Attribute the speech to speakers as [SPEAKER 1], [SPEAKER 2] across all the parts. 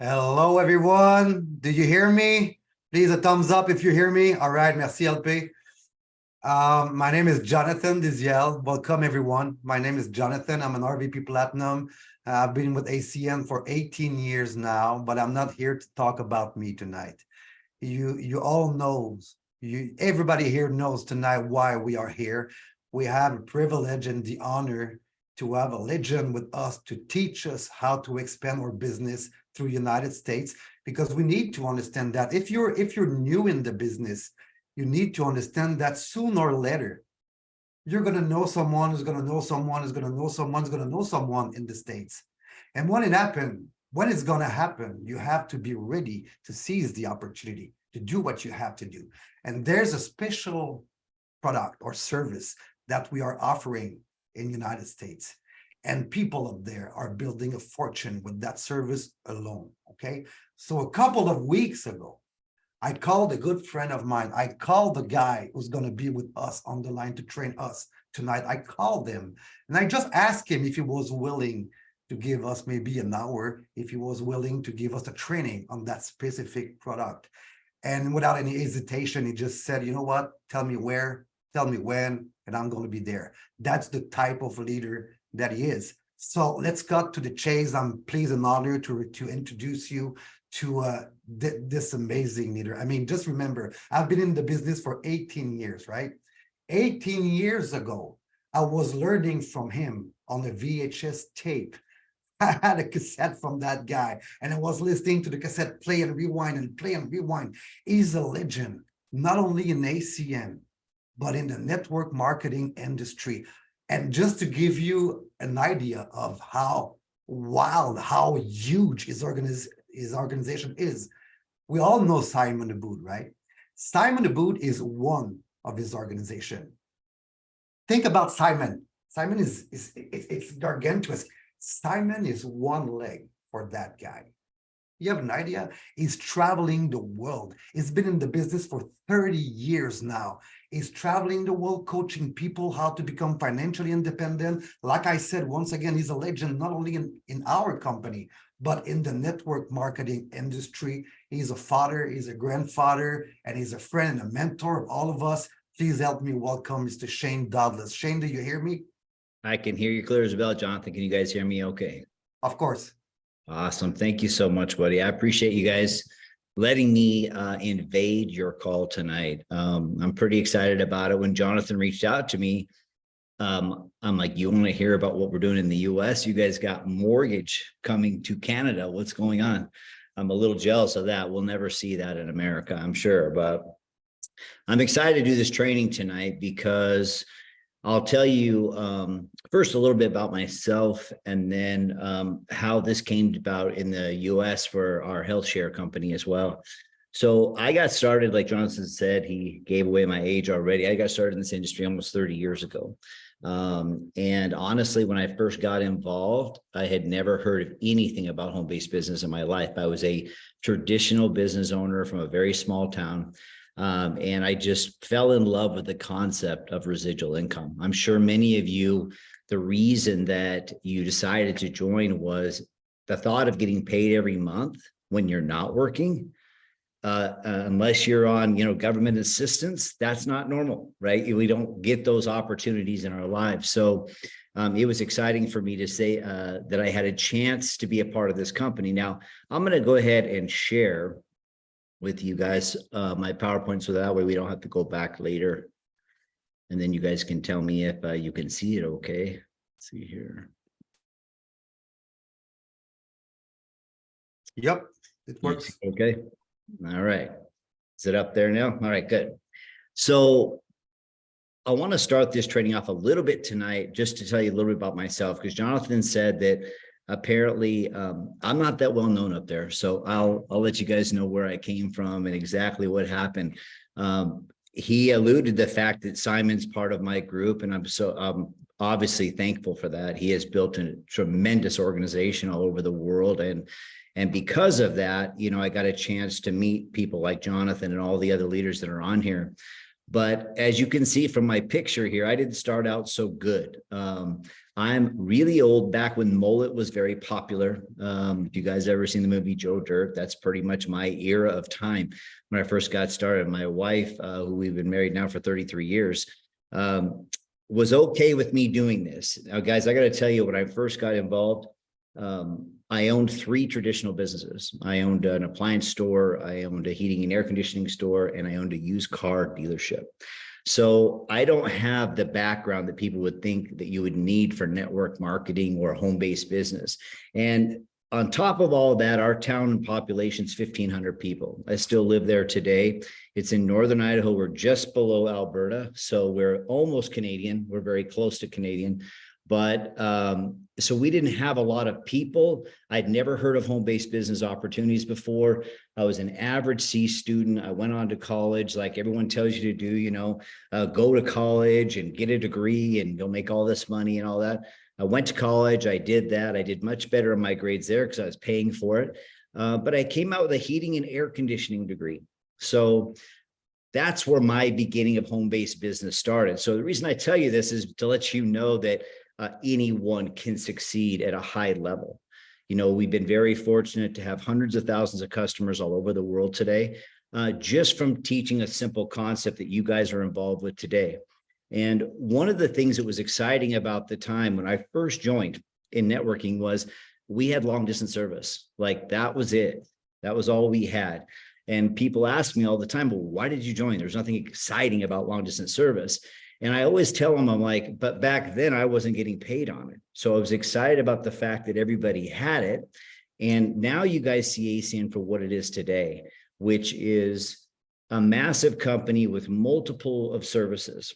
[SPEAKER 1] Hello, everyone. Do you hear me? Please, a thumbs up if you hear me. All right, merci, LP. My name is Jonathan Diziel. Welcome, everyone. My name is Jonathan. I'm an RVP Platinum. I've been with ACN for 18 years now, but I'm not here to talk about me tonight. You all knows, everybody here knows tonight why we are here. We have a privilege and the honor to have a legend with us to teach us how to expand our business through United States, because we need to understand that if you're new in the business, you need to understand that sooner or later you're going to know someone who's going to know someone who's going to know someone who's going to know someone in the States. And when it's going to happen, you have to be ready to seize the opportunity to do what you have to do. And there's a special product or service that we are offering in United States. And people up there are building a fortune with that service alone, okay? So a couple of weeks ago, I called a good friend of mine. I called the guy who's going to be with us on the line to train us tonight. I called him and I just asked him if he was willing to give us maybe an hour, if he was willing to give us a training on that specific product. And without any hesitation, he just said, you know what, tell me where, tell me when, and I'm going to be there. That's the type of leader that he is. So let's cut to the chase. I'm pleased and honored to introduce you to this amazing leader. I mean, just remember, I've been in the business for 18 years, right? 18 years ago, I was learning from him on a VHS tape. I had a cassette from that guy, and I was listening to the cassette play and rewind and play and rewind. He's a legend, not only in ACN, but in the network marketing industry. And just to give you an idea of how wild, how huge his organization is, we all know Simon Aboud, right? Simon Aboud is one of his organization. Think about Simon. Simon it's gargantuous. Simon is one leg for that guy. You have an idea? He's traveling the world. He's been in the business for 30 years now. He's traveling the world, coaching people how to become financially independent. Like I said, once again, he's a legend, not only in our company, but in the network marketing industry. He's a father, he's a grandfather, and he's a friend and a mentor of all of us. Please help me welcome Mr. Shane Douglas. Shane, do you hear me?
[SPEAKER 2] I can hear you clear as a bell, Jonathan. Can you guys hear me okay?
[SPEAKER 1] Of course.
[SPEAKER 2] Awesome. Thank you so much, buddy. I appreciate you guys letting me invade your call tonight. I'm pretty excited about it. When Jonathan reached out to me, I'm like, you want to hear about what we're doing in the US? You guys got mortgage coming to Canada. What's going on? I'm a little jealous of that. We'll never see that in America, I'm sure. But I'm excited to do this training tonight because I'll tell you first a little bit about myself, and then how this came about in the US for our health share company as well. So I got started, like Jonathan said, he gave away my age already. I got started in this industry almost 30 years ago. And honestly, when I first got involved, I had never heard of anything about home-based business in my life. I was a traditional business owner from a very small town. And I just fell in love with the concept of residual income. I'm sure many of you, the reason that you decided to join was the thought of getting paid every month when you're not working. Unless you're on, government assistance, that's not normal, right? We don't get those opportunities in our lives. So it was exciting for me to say that I had a chance to be a part of this company. Now, I'm going to go ahead and share with you guys my PowerPoint, so that way we don't have to go back later. And then you guys can tell me if you can see it okay. Let's see here.
[SPEAKER 1] Yep, it works.
[SPEAKER 2] Okay. All right. Is it up there now? All right, good. So I want to start this training off a little bit tonight, just to tell you a little bit about myself, because Jonathan said that apparently I'm not that well known up there. So I'll let you guys know where I came from and exactly what happened. He alluded to the fact that Simon's part of my group, and I'm obviously thankful for that. He has built a tremendous organization all over the world, and because of that, I got a chance to meet people like Jonathan and all the other leaders that are on here. But as you can see from my picture here, I didn't start out so good. I'm really old, back when mullet was very popular. If you guys ever seen the movie Joe Dirt, that's pretty much my era of time when I first got started. My wife, who we've been married now for 33 years, was okay with me doing this. Now, guys, I got to tell you, when I first got involved, I owned 3 traditional businesses. I owned an appliance store, I owned a heating and air conditioning store, and I owned a used car dealership. So I don't have the background that people would think that you would need for network marketing or a home-based business. And on top of all that, our town population is 1,500 people. I still live there today. It's in northern Idaho. We're just below Alberta. So we're almost Canadian. We're very close to Canadian. But so we didn't have a lot of people. I'd never heard of home-based business opportunities before. I was an average C student. I went on to college, like everyone tells you to do, you know, go to college and get a degree and you'll make all this money and all that. I went to college. I did that. I did much better in my grades there because I was paying for it. But I came out with a heating and air conditioning degree. So that's where my beginning of home-based business started. So the reason I tell you this is to let you know that anyone can succeed at a high level. You know, we've been very fortunate to have hundreds of thousands of customers all over the world today, just from teaching a simple concept that you guys are involved with today. And one of the things that was exciting about the time when I first joined in networking was we had long distance service. Like that was it. That was all we had. And people ask me all the time, well, why did you join? There's nothing exciting about long distance service. And I always tell them, I'm like, but back then I wasn't getting paid on it. So I was excited about the fact that everybody had it. And now you guys see ACN for what it is today, which is a massive company with multiple of services.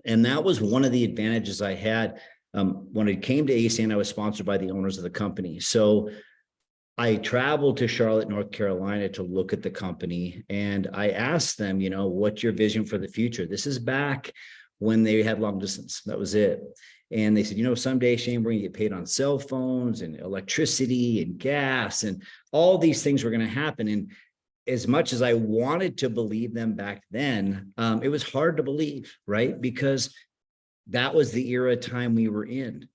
[SPEAKER 2] And that was one of the advantages I had. When it came to ACN, I was sponsored by the owners of the company. So I traveled to Charlotte, North Carolina to look at the company. And I asked them, you know, what's your vision for the future? This is back when they had long distance. That was it. And they said, you know, someday, Shane, we're going to get paid on cell phones and electricity and gas and all these things were going to happen. And as much as I wanted to believe them back then, it was hard to believe, right? Because that was the era time we were in.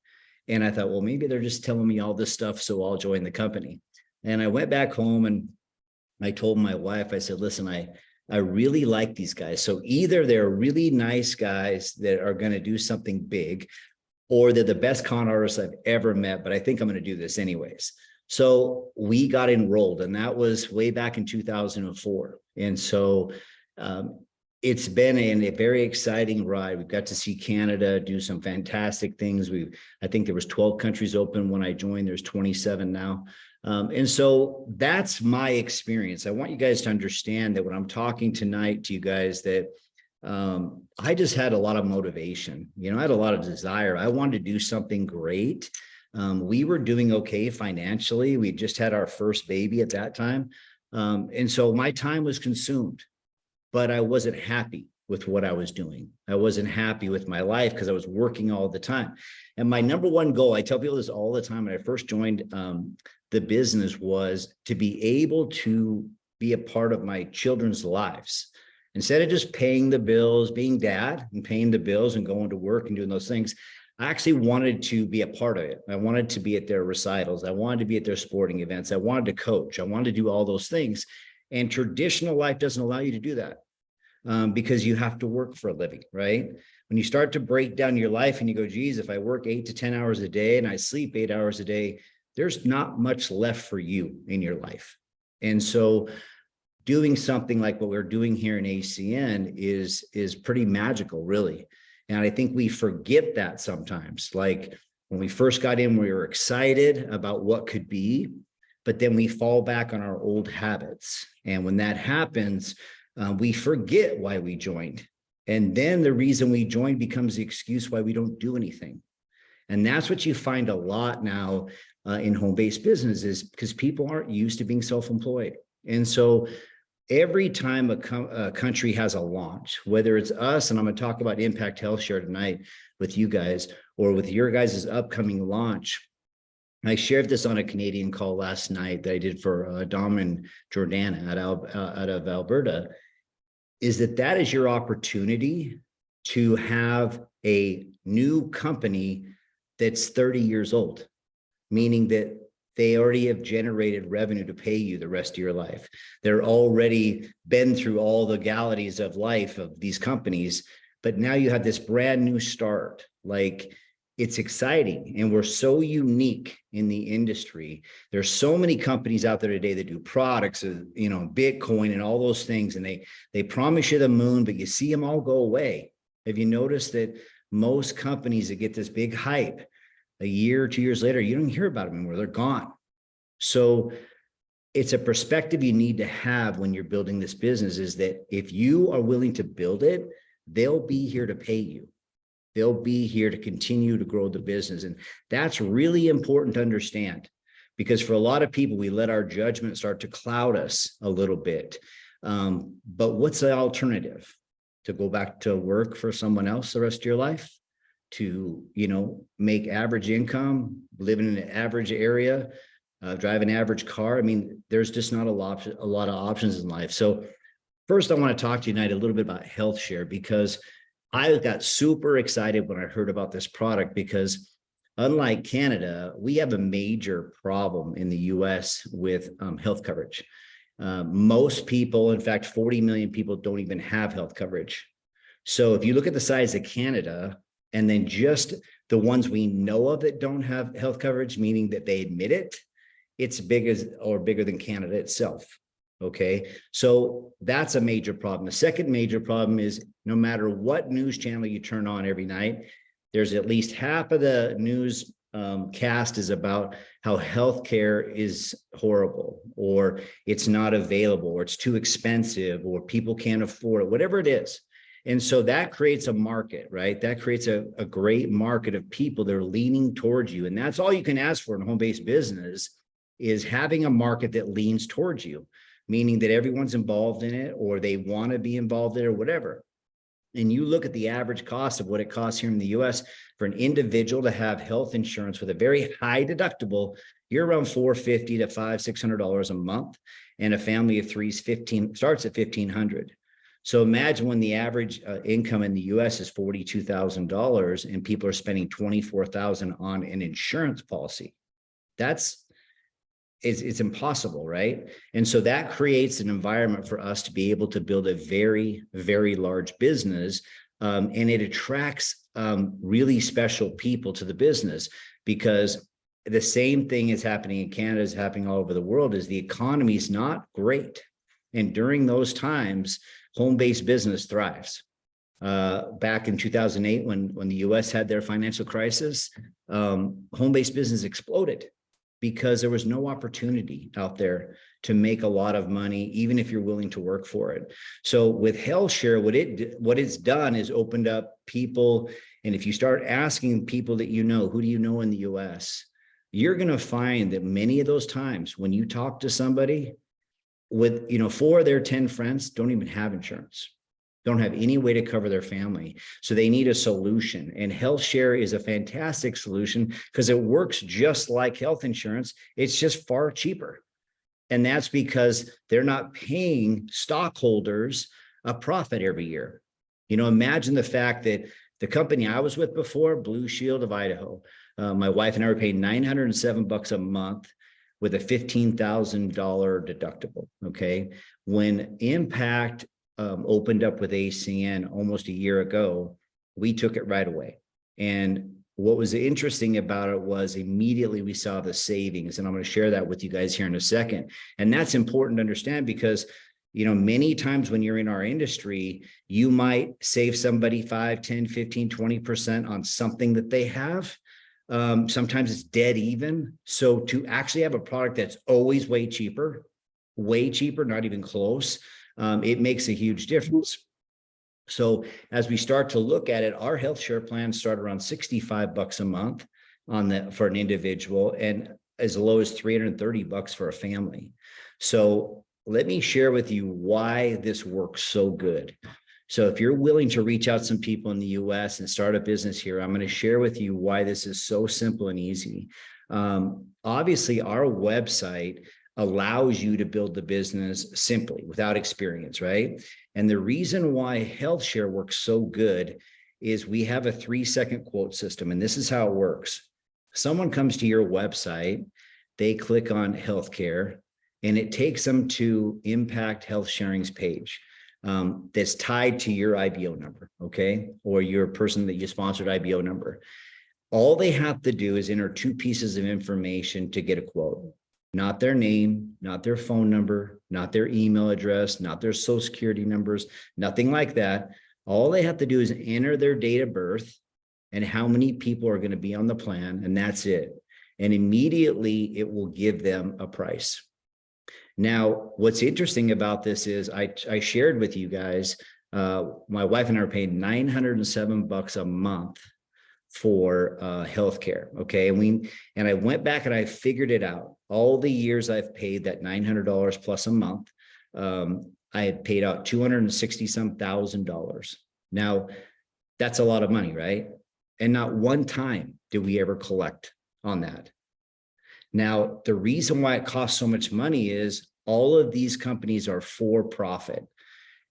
[SPEAKER 2] And I thought, well, maybe they're just telling me all this stuff, so I'll join the company. And I went back home and I told my wife, I said, listen, I really like these guys. So either they're really nice guys that are going to do something big, or they're the best con artists I've ever met, but I think I'm going to do this anyways. So we got enrolled, and that was way back in 2004. And so it's been a very exciting ride. We've got to see Canada do some fantastic things. I think there was 12 countries open when I joined. There's 27 now. And so that's my experience. I want you guys to understand that when I'm talking tonight to you guys, that I just had a lot of motivation. You know, I had a lot of desire. I wanted to do something great. We were doing okay financially. We just had our first baby at that time. And so my time was consumed, but I wasn't happy with what I was doing. I wasn't happy with my life because I was working all the time. And my number one goal, I tell people this all the time when I first joined the business, was to be able to be a part of my children's lives. Instead of just paying the bills, being dad and paying the bills and going to work and doing those things, I actually wanted to be a part of it. I wanted to be at their recitals. I wanted to be at their sporting events. I wanted to coach. I wanted to do all those things. And traditional life doesn't allow you to do that because you have to work for a living, right? When you start to break down your life and you go, geez, if I work 8 to 10 hours a day and I sleep 8 hours a day, there's not much left for you in your life. And so doing something like what we're doing here in ACN is pretty magical, really. And I think we forget that sometimes. Like when we first got in, we were excited about what could be, but then we fall back on our old habits. And when that happens, we forget why we joined. And then the reason we joined becomes the excuse why we don't do anything. And that's what you find a lot now in home-based businesses, because people aren't used to being self-employed. And so every time a country has a launch, whether it's us, and I'm going to talk about Impact Health Share tonight with you guys, or with your guys' upcoming launch. I shared this on a Canadian call last night that I did for Dom and Jordana out of Alberta, is that is your opportunity to have a new company that's 30 years old, meaning that they already have generated revenue to pay you the rest of your life. They're already been through all the legalities of life of these companies, but now you have this brand new start. Like, it's exciting, and we're so unique in the industry. There's so many companies out there today that do products, Bitcoin and all those things, and they promise you the moon, but you see them all go away. Have you noticed that most companies that get this big hype, a year or 2 years later, you don't hear about them anymore? They're gone. So it's a perspective you need to have when you're building this business, is that if you are willing to build it, they'll be here to pay you. They'll be here to continue to grow the business. And that's really important to understand, because for a lot of people, we let our judgment start to cloud us a little bit. But what's the alternative? To go back to work for someone else the rest of your life? To, make average income, live in an average area, drive an average car? I mean, there's just not a lot of options in life. So first, I want to talk to you tonight a little bit about HealthShare, because I got super excited when I heard about this product, because unlike Canada, we have a major problem in the US with health coverage. Most people, in fact, 40 million people don't even have health coverage. So if you look at the size of Canada, and then just the ones we know of that don't have health coverage, meaning that they admit it, it's bigger than Canada itself. Okay, so that's a major problem. The second major problem is, no matter what news channel you turn on every night, there's at least half of the news cast is about how healthcare is horrible, or it's not available, or it's too expensive, or people can't afford it, whatever it is. And so that creates a market, right? That creates a great market of people that are leaning towards you. And that's all you can ask for in a home-based business, is having a market that leans towards you, meaning that everyone's involved in it, or they want to be involved in it, or whatever. And you look at the average cost of what it costs here in the US for an individual to have health insurance with a very high deductible, you're around $450 to $600 a month. And a family of three starts at $1,500. So imagine when the average income in the US is $42,000 and people are spending $24,000 on an insurance policy. It's impossible, right? And so that creates an environment for us to be able to build a very, very large business. And it attracts really special people to the business, because the same thing is happening in Canada, is happening all over the world, is the economy is not great. And during those times, home-based business thrives. Back in 2008, when the US had their financial crisis, home-based business exploded, because there was no opportunity out there to make a lot of money, even if you're willing to work for it. So with HealthShare, what it's done is opened up people. And if you start asking people that who do you know in the US, you're going to find that many of those times when you talk to somebody with, 4 of their 10 friends don't even have insurance, don't have any way to cover their family. So they need a solution. And HealthShare is a fantastic solution, because it works just like health insurance. It's just far cheaper. And that's because they're not paying stockholders a profit every year. Imagine the fact that the company I was with before, Blue Shield of Idaho, my wife and I were paying $907 a month with a $15,000 deductible. Okay. When Impact opened up with ACN almost a year ago, we took it right away. And what was interesting about it was immediately we saw the savings. And I'm going to share that with you guys here in a second. And that's important to understand, because many times when you're in our industry, you might save somebody 5, 10, 15, 20% on something that they have. Sometimes it's dead even. So to actually have a product that's always way cheaper, not even close, it makes a huge difference. So as we start to look at it, our HealthShare plans start around $65 a month for an individual, and as low as $330 for a family. So let me share with you why this works so good. So if you're willing to reach out some people in the US and start a business here, I'm going to share with you why this is so simple and easy. Obviously, our website allows you to build the business simply without experience, right? And the reason why HealthShare works so good is we have a 3-second quote system. And this is how it works. Someone comes to your website, they click on healthcare, and it takes them to Impact Health Sharing's page that's tied to your IBO number, okay? Or your person that you sponsored IBO number. All they have to do is enter 2 pieces of information to get a quote. Not their name, not their phone number, not their email address, not their social security numbers, nothing like that. All they have to do is enter their date of birth and how many people are going to be on the plan, and that's it. And immediately it will give them a price. Now, what's interesting about this is I shared with you guys, my wife and I are paying $907 a month for healthcare. Okay. And I went back and I figured it out. All the years I've paid that $900 plus a month, I had paid out $260-some thousand. Now, that's a lot of money, right? And not one time did we ever collect on that. Now, the reason why it costs so much money is all of these companies are for profit.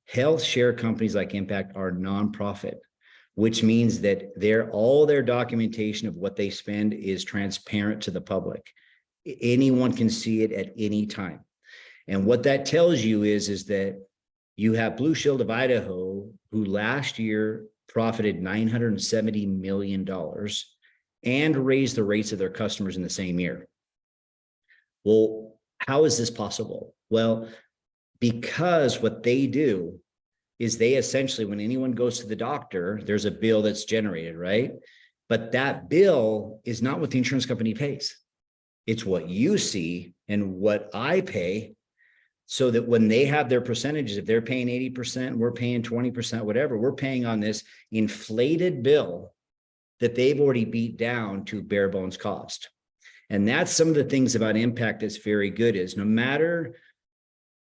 [SPEAKER 2] Health share companies like Impact are nonprofit, which means that all their documentation of what they spend is transparent to the public. Anyone can see it at any time. And what that tells you is that you have Blue Shield of Idaho, who last year profited $970 million and raised the rates of their customers in the same year. Well, how is this possible? Well, because what they do is they essentially, when anyone goes to the doctor, there's a bill that's generated, right? But that bill is not what the insurance company pays. It's what you see and what I pay, so that when they have their percentages, if they're paying 80%, we're paying 20%, whatever, we're paying on this inflated bill that they've already beat down to bare bones cost. And that's some of the things about Impact that's very good, is no matter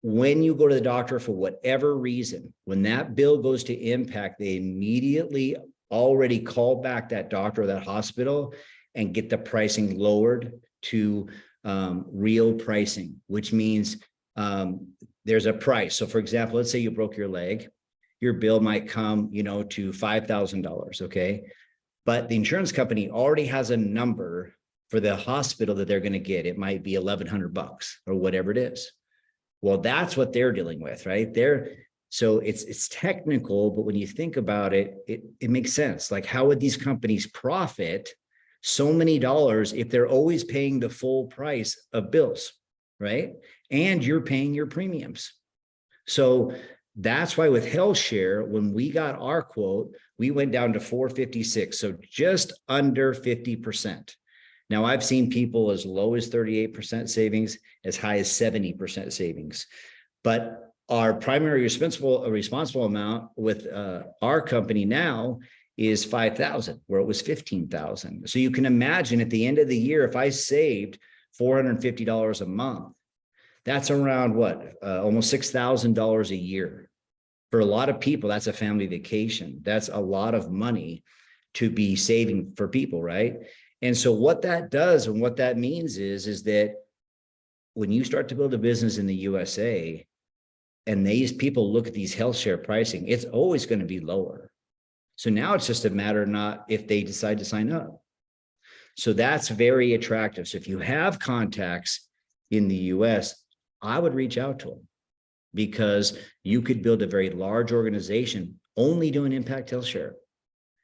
[SPEAKER 2] when you go to the doctor for whatever reason, when that bill goes to Impact, they immediately already call back that doctor or that hospital and get the pricing lowered to real pricing, which means there's a price. So for example, let's say you broke your leg, your bill might come, to $5,000. Okay. But the insurance company already has a number for the hospital that they're going to get. It might be $1,100 or whatever it is. Well, that's what they're dealing with, right? So it's technical, but when you think about it, it makes sense. Like, how would these companies profit so many dollars if they're always paying the full price of bills, right? And you're paying your premiums. So that's why with HealthShare, when we got our quote, we went down to $456, so just under 50%. Now, I've seen people as low as 38% savings, as high as 70% savings. But our primary responsible amount with our company now is $5,000, where it was $15,000. So you can imagine at the end of the year, if I saved $450 a month, that's around what? Almost $6,000 a year. For a lot of people, that's a family vacation. That's a lot of money to be saving for people, right? And so what that does and what that means is that when you start to build a business in the USA and these people look at these health share pricing, it's always going to be lower. So now it's just a matter of not if they decide to sign up. So that's very attractive. So if you have contacts in the US, I would reach out to them, because you could build a very large organization only doing Impact Health Share.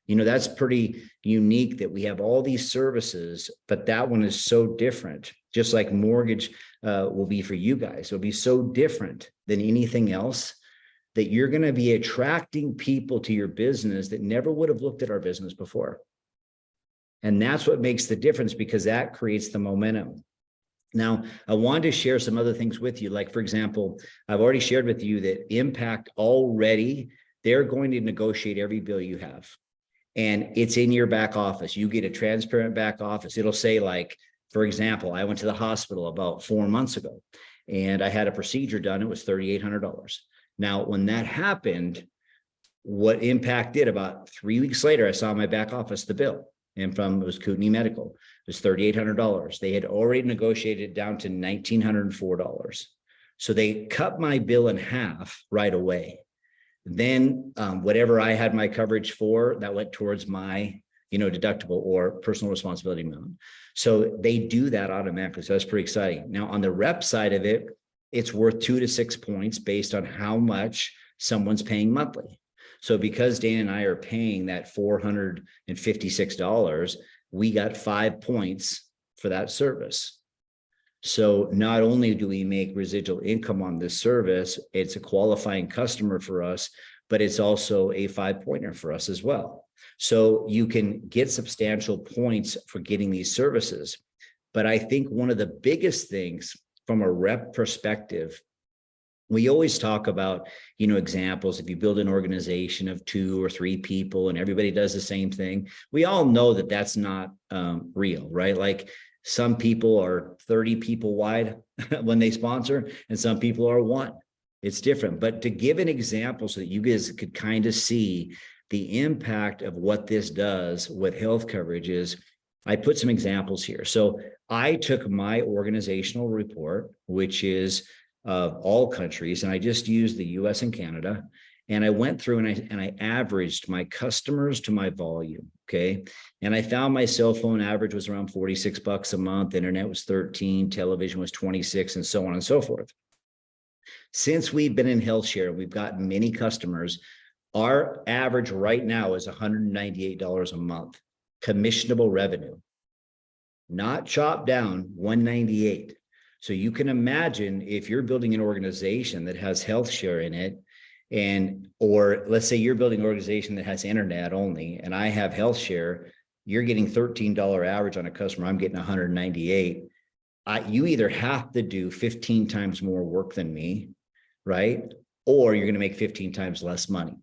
[SPEAKER 2] That's pretty unique that we have all these services, but that one is so different, just like mortgage will be for you guys. It'll be so different than anything else that you're going to be attracting people to your business that never would have looked at our business before. And that's what makes the difference, because that creates the momentum. Now, I wanted to share some other things with you. Like, for example, I've already shared with you that Impact already, they're going to negotiate every bill you have. And it's in your back office. You get a transparent back office. It'll say, like, for example, I went to the hospital about 4 months ago and I had a procedure done. It was $3,800. Now, when that happened, what Impact did, about 3 weeks later, I saw in my back office the bill. And it was Kootenai Medical. It was $3,800. They had already negotiated it down to $1,904. So they cut my bill in half right away. Then whatever I had my coverage for, that went towards my deductible or personal responsibility amount. So they do that automatically. So that's pretty exciting. Now on the rep side of it, it's worth 2 to 6 points based on how much someone's paying monthly. So because Dan and I are paying that $456, we got 5 points for that service. So not only do we make residual income on this service, it's a qualifying customer for us, but it's also a 5-pointer for us as well. So you can get substantial points for getting these services. But I think one of the biggest things from a rep perspective, we always talk about, examples. If you build an organization of 2 or 3 people and everybody does the same thing, we all know that that's not real, right? Like some people are 30 people wide when they sponsor, and some people are 1. It's different. But to give an example so that you guys could kind of see the impact of what this does with health coverage is, I put some examples here. So I took my organizational report, which is of all countries, and I just used the US and Canada, and I went through and I averaged my customers to my volume, okay? And I found my cell phone average was around $46 a month, internet was 13, television was 26, and so on and so forth. Since we've been in HealthShare, we've gotten many customers. Our average right now is $198 a month, commissionable revenue, not chopped down, $198. So you can imagine if you're building an organization that has HealthShare in it, or let's say you're building an organization that has internet only, and I have HealthShare, you're getting $13 average on a customer, I'm getting 198. You either have to do 15 times more work than me, right? Or you're going to make 15 times less money.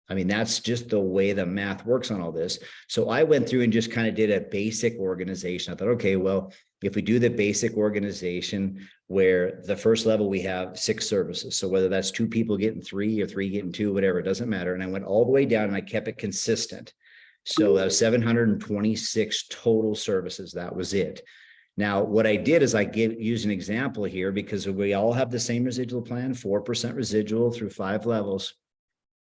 [SPEAKER 2] I mean, that's just the way the math works on all this. So I went through and just kind of did a basic organization. I thought, okay, well, if we do the basic organization where the first level we have 6 services. So whether that's 2 people getting 3 or 3 getting 2, whatever, it doesn't matter. And I went all the way down and I kept it consistent. So that was 726 total services. That was it. Now, what I did is I use an example here because we all have the same residual plan, 4% residual through 5 levels.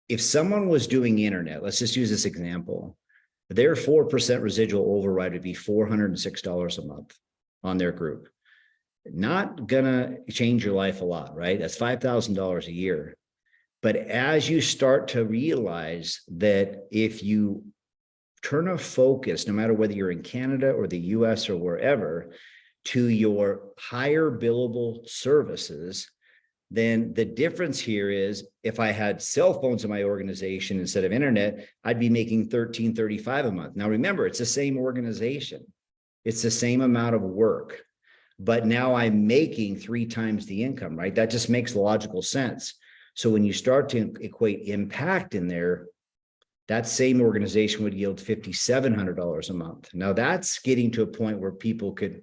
[SPEAKER 2] If someone was doing internet, let's just use this example, their 4% residual override would be $406 a month on their group. Not gonna change your life a lot, right? That's $5,000 a year. But as you start to realize that if you turn a focus, no matter whether you're in Canada or the US or wherever, to your higher billable services, then the difference here is if I had cell phones in my organization instead of internet, I'd be making $13.35 a month. Now, remember, it's the same organization. It's the same amount of work, but now I'm making 3 times the income, right? That just makes logical sense. So when you start to equate impact in there, that same organization would yield $5,700 a month. Now that's getting to a point where people could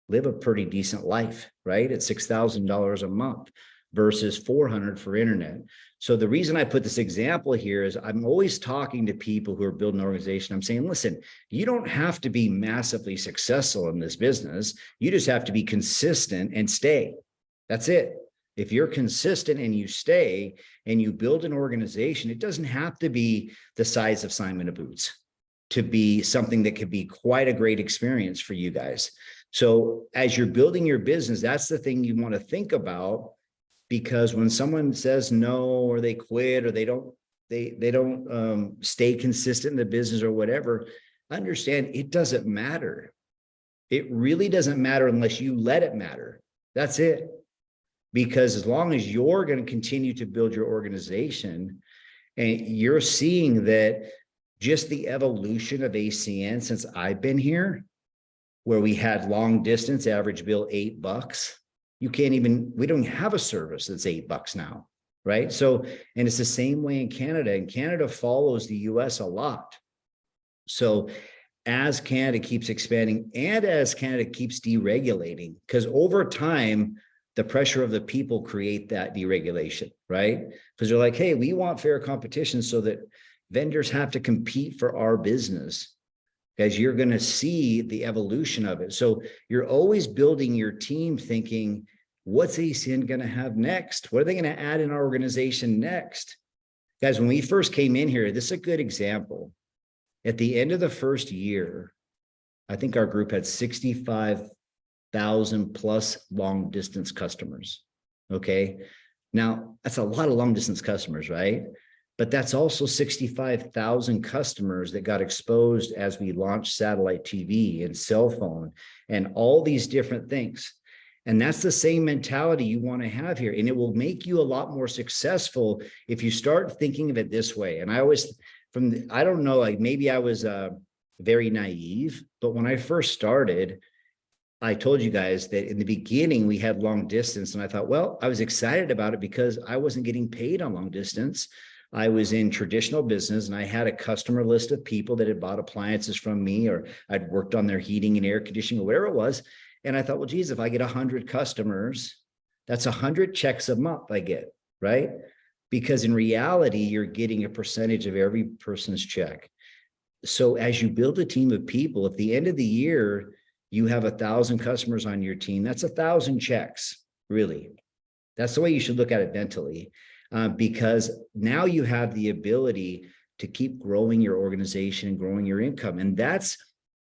[SPEAKER 2] live a pretty decent life, right? At $6,000 a month versus $400 for internet. So the reason I put this example here is I'm always talking to people who are building an organization. I'm saying, listen, you don't have to be massively successful in this business. You just have to be consistent and stay. That's it. If you're consistent and you stay and you build an organization, it doesn't have to be the size of Simon & Boots to be something that could be quite a great experience for you guys. So as you're building your business, that's the thing you want to think about, because when someone says no, or they quit, or they don't stay consistent in the business or whatever, understand it doesn't matter. It really doesn't matter unless you let it matter. That's it. Because as long as you're going to continue to build your organization and you're seeing that just the evolution of ACN since I've been here, where we had long distance average bill $8, we don't have a service that's $8 now, right? So, and it's the same way in Canada, and Canada follows the US a lot. So as Canada keeps expanding and as Canada keeps deregulating, because over time, the pressure of the people create that deregulation, right? Because they're like, hey, we want fair competition so that vendors have to compete for our business. Guys, you're going to see the evolution of it. So you're always building your team thinking, what's ACN going to have next? What are they going to add in our organization next? Guys, when we first came in here, this is a good example. At the end of the first year, I think our group had 65,000 plus long distance customers. Okay. Now that's a lot of long distance customers, right? But that's also 65,000 customers that got exposed as we launched satellite TV and cell phone and all these different things. And that's the same mentality you want to have here. And it will make you a lot more successful if you start thinking of it this way. And I always, I don't know, like maybe I was very naive, but when I first started, I told you guys that in the beginning we had long distance, and I thought, well, I was excited about it because I wasn't getting paid on long distance. I was in traditional business and I had a customer list of people that had bought appliances from me, or I'd worked on their heating and air conditioning or whatever it was. And I thought, well, geez, if I get 100 customers, that's 100 checks a month I get, right? Because in reality, you're getting a percentage of every person's check. So as you build a team of people, at the end of the year, you have 1,000 customers on your team. That's 1,000 checks, really. That's the way you should look at it mentally, because now you have the ability to keep growing your organization and growing your income. And that's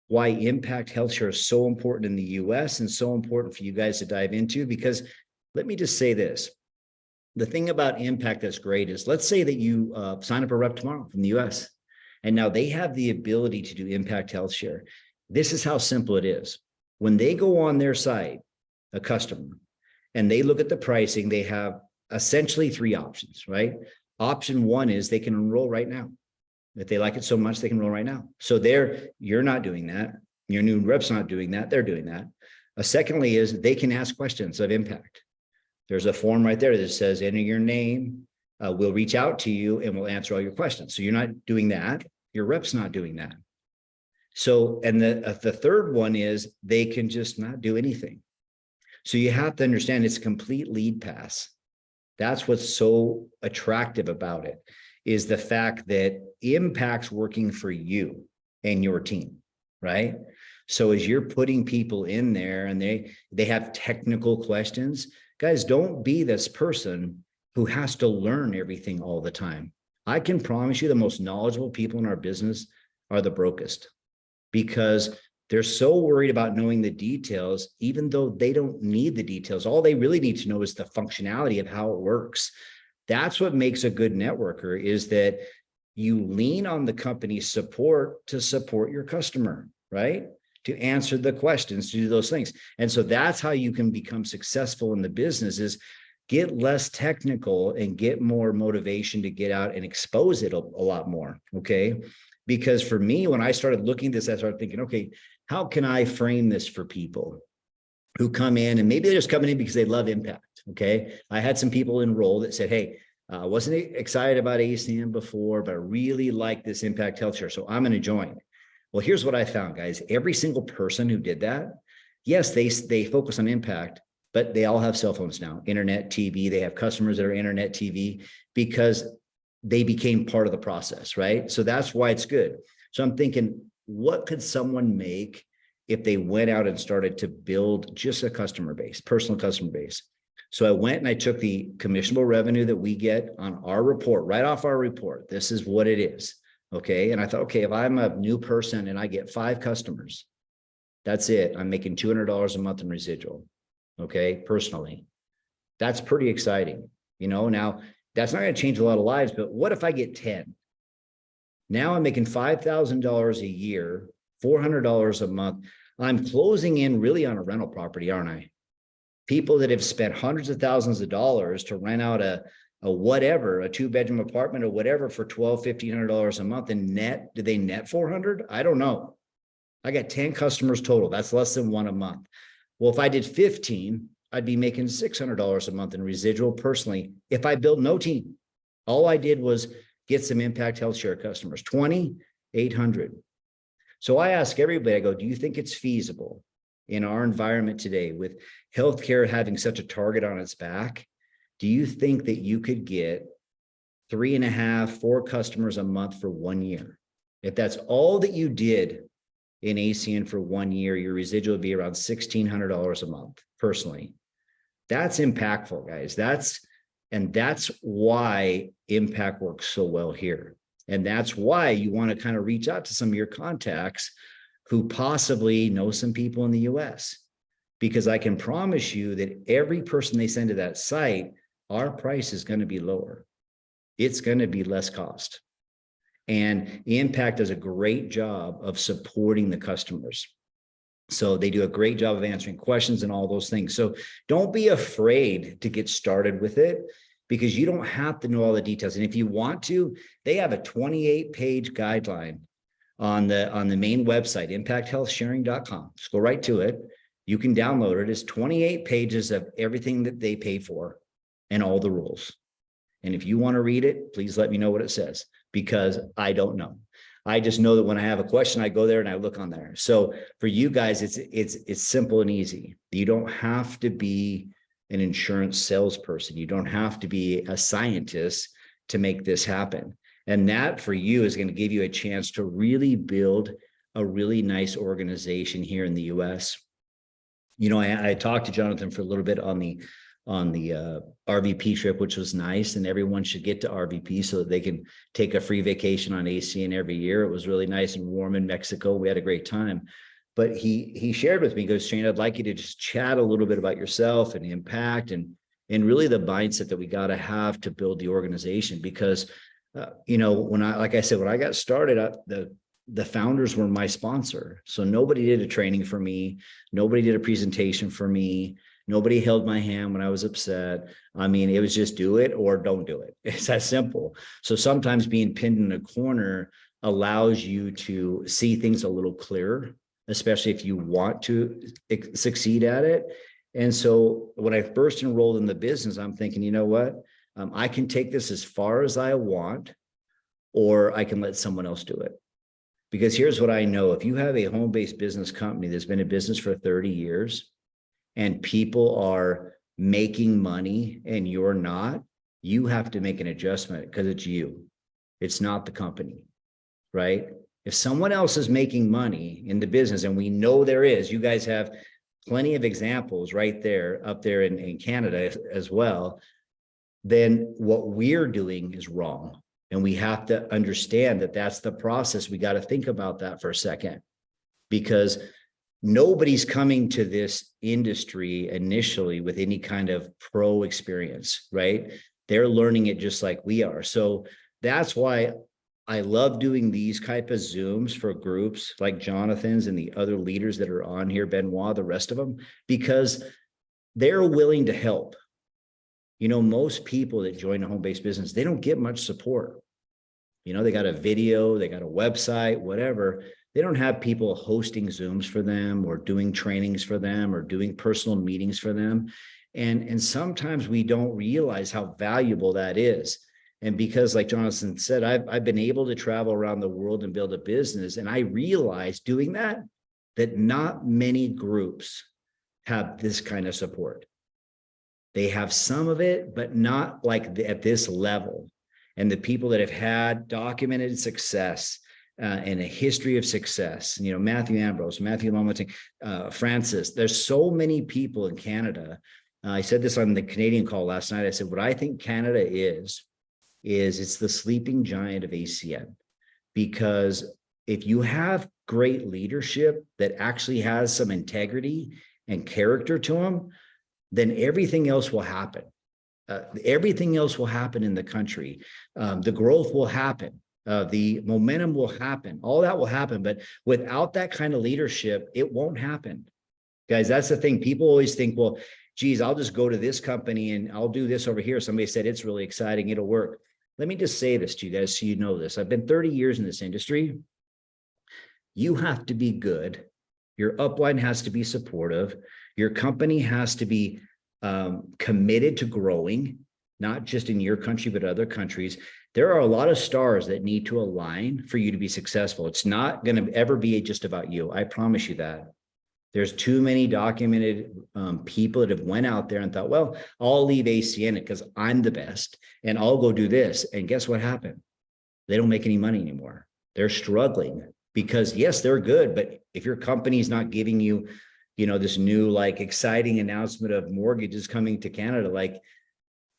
[SPEAKER 2] why Impact HealthShare is so important in the US and so important for you guys to dive into, because let me just say this. The thing about Impact that's great is, let's say that you sign up a rep tomorrow from the US, and now they have the ability to do Impact HealthShare. This is how simple it is. When they go on their site, a customer, and they look at the pricing, they have essentially 3 options, right? Option 1 is they can enroll right now. If they like it so much, they can enroll right now. So you're not doing that. Your new rep's not doing that. They're doing that. Secondly is they can ask questions of Impact. There's a form right there that says, enter your name. We'll reach out to you and we'll answer all your questions. So you're not doing that. Your rep's not doing that. So, and the third one is they can just not do anything. So you have to understand it's a complete lead pass. That's what's so attractive about it, is the fact that Impact's working for you and your team, right? So as you're putting people in there and they have technical questions, guys, don't be this person who has to learn everything all the time. I can promise you the most knowledgeable people in our business are the brokest, because they're so worried about knowing the details, even though they don't need the details. All they really need to know is the functionality of how it works. That's what makes a good networker, is that you lean on the company's support to support your customer, right? To answer the questions, to do those things. And so that's how you can become successful in the business, is get less technical and get more motivation to get out and expose it a lot more, okay? Because for me, when I started looking at this, I started thinking, okay, how can I frame this for people who come in, and maybe they're just coming in because they love Impact, okay? I had some people enroll that said, hey, I wasn't excited about ACM before, but I really like this Impact HealthShare, so I'm gonna join. Well, here's what I found, guys. Every single person who did that, yes, they focus on Impact, but they all have cell phones now, internet, TV. They have customers that are internet, TV, because they became part of the process, right? So that's why it's good. So I'm thinking, what could someone make if they went out and started to build just a customer base, personal customer base? So I went and I took the commissionable revenue that we get on our report, right off our report. This is what it is, okay? And I thought, okay, if I'm a new person and I get 5 customers, that's it. I'm making $200 a month in residual, okay, personally. That's pretty exciting. You know, now that's not going to change a lot of lives, but what if I get 10? Now I'm making $5,000 a year, $400 a month. I'm closing in really on a rental property, aren't I? People that have spent hundreds of thousands of dollars to rent out a whatever, a 2-bedroom apartment or whatever for $1,200, $1,500 a month, and net, do they net 400? I don't know. I got 10 customers total. That's less than 1 a month. Well, if I did 15, I'd be making $600 a month in residual personally. If I built no team, all I did was get some Impact HealthShare customers, 20, 800. So I ask everybody, I go, do you think it's feasible in our environment today with healthcare having such a target on its back? Do you think that you could get 3.5, 4 customers a month for 1 year? If that's all that you did in ACN for 1 year, your residual would be around $1,600 a month personally. That's impactful, guys. That's why Impact works so well here. And that's why you want to kind of reach out to some of your contacts who possibly know some people in the US, because I can promise you that every person they send to that site, our price is going to be lower. It's going to be less cost. And Impact does a great job of supporting the customers. So they do a great job of answering questions and all those things. So don't be afraid to get started with it, because you don't have to know all the details. And if you want to, they have a 28-page guideline on the main website, impacthealthsharing.com. Just go right to it. You can download it. It's 28 pages of everything that they pay for and all the rules. And if you want to read it, please let me know what it says, because I don't know. I just know that when I have a question, I go there and I look on there. So for you guys, it's simple and easy. You don't have to be an insurance salesperson. You don't have to be a scientist to make this happen. And that for you is going to give you a chance to really build a really nice organization here in the US. You know, I talked to Jonathan for a little bit on the RVP trip, which was nice, and everyone should get to RVP so that they can take a free vacation on ACN every year. It was really nice and warm in Mexico. We had a great time. But he shared with me, he goes, Shane, I'd like you to just chat a little bit about yourself and Impact and really the mindset that we got to have to build the organization. Because, you know, when I got started, the founders were my sponsor. So nobody did a training for me. Nobody did a presentation for me. Nobody held my hand when I was upset. I mean, it was just do it or don't do it. It's that simple. So sometimes being pinned in a corner allows you to see things a little clearer, especially if you want to succeed at it. And so when I first enrolled in the business, I'm thinking, you know what? I can take this as far as I want, or I can let someone else do it. Because here's what I know. If you have a home-based business company that's been in business for 30 years and people are making money and you're not, you have to make an adjustment, because it's you. It's not the company, right? If someone else is making money in the business, and we know there is, you guys have plenty of examples right there, up there in Canada as well, then what we're doing is wrong. And we have to understand that that's the process. We got to think about that for a second, because nobody's coming to this industry initially with any kind of pro experience, right? They're learning it just like we are. So that's why I love doing these type of Zooms for groups like Jonathan's and the other leaders that are on here, Benoit, the rest of them, because they're willing to help. You know, most people that join a home-based business, they don't get much support. You know, they got a video, they got a website, whatever. They don't have people hosting Zooms for them or doing trainings for them or doing personal meetings for them. And sometimes we don't realize how valuable that is. And because, like Jonathan said, I've been able to travel around the world and build a business. And I realized doing that not many groups have this kind of support. They have some of it, but not like at this level. And the people that have had documented success and a history of success, you know, Matthew Ambrose, Matthew Lomoting, Francis, there's so many people in Canada. I said this on the Canadian call last night. I said, what I think Canada is it's the sleeping giant of ACN. Because if you have great leadership that actually has some integrity and character to them, then everything else will happen. Everything else will happen in the country. The growth will happen. The momentum will happen. All that will happen. But without that kind of leadership, it won't happen. Guys, that's the thing. People always think, well, geez, I'll just go to this company and I'll do this over here. Somebody said it's really exciting. It'll work. Let me just say this to you guys so you know this. I've been 30 years in this industry. You have to be good. Your upline has to be supportive. Your company has to be committed to growing, not just in your country, but other countries. There are a lot of stars that need to align for you to be successful. It's not going to ever be just about you. I promise you that. There's too many documented people that have went out there and thought, well, I'll leave ACN because I'm the best and I'll go do this. And guess what happened? They don't make any money anymore. They're struggling because yes, they're good. But if your company's not giving you, you know, this new like exciting announcement of mortgages coming to Canada, like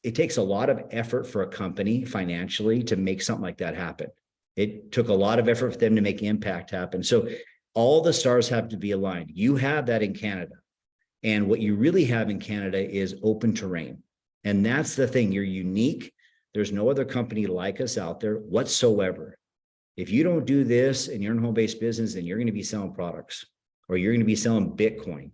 [SPEAKER 2] it takes a lot of effort for a company financially to make something like that happen. It took a lot of effort for them to make impact happen. So all the stars have to be aligned. You have that in Canada. And what you really have in Canada is open terrain. And that's the thing. You're unique. There's no other company like us out there whatsoever. If you don't do this and you're in home-based business, then you're going to be selling products or you're going to be selling Bitcoin.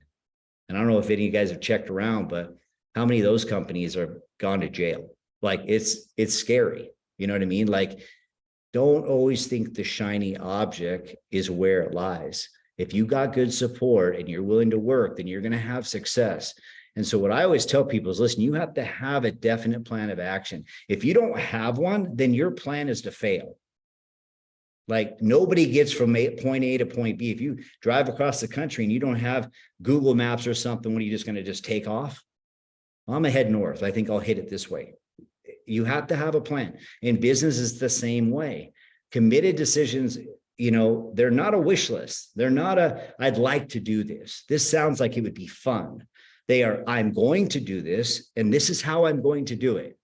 [SPEAKER 2] And I don't know if any of you guys have checked around, but how many of those companies are gone to jail? Like it's scary. You know what I mean? Like, don't always think the shiny object is where it lies. If you got good support and you're willing to work, then you're going to have success. And so what I always tell people is, listen, you have to have a definite plan of action. If you don't have one, then your plan is to fail. Like nobody gets from point A to point B. If you drive across the country and you don't have Google Maps or something, what are you just going to just take off? I'm going to head north. I think I'll hit it this way. You have to have a plan. In business, it's the same way. Committed decisions, they're not a wish list. They're not I'd like to do this. This sounds like it would be fun. They are, I'm going to do this, and this is how I'm going to do it.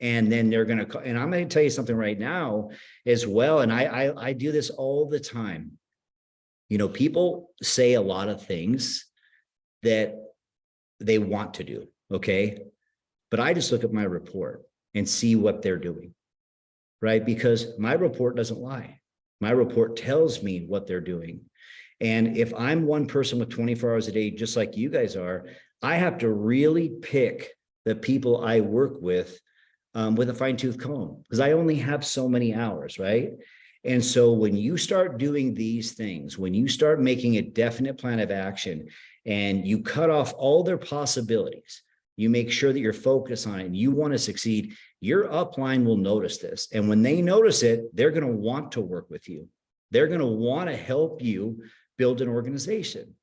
[SPEAKER 2] And then they're going to, and I'm going to tell you something right now as well. And I do this all the time. People say a lot of things that they want to do. Okay. But I just look at my report and see what they're doing, right? Because my report doesn't lie. My report tells me what they're doing. And if I'm one person with 24 hours a day, just like you guys are, I have to really pick the people I work with a fine-tooth comb, because I only have so many hours, right? And so when you start doing these things, when you start making a definite plan of action and you cut off all their possibilities, you make sure that you're focused on it and you want to succeed, your upline will notice this. And when they notice it, they're going to want to work with you. They're going to want to help you build an organization.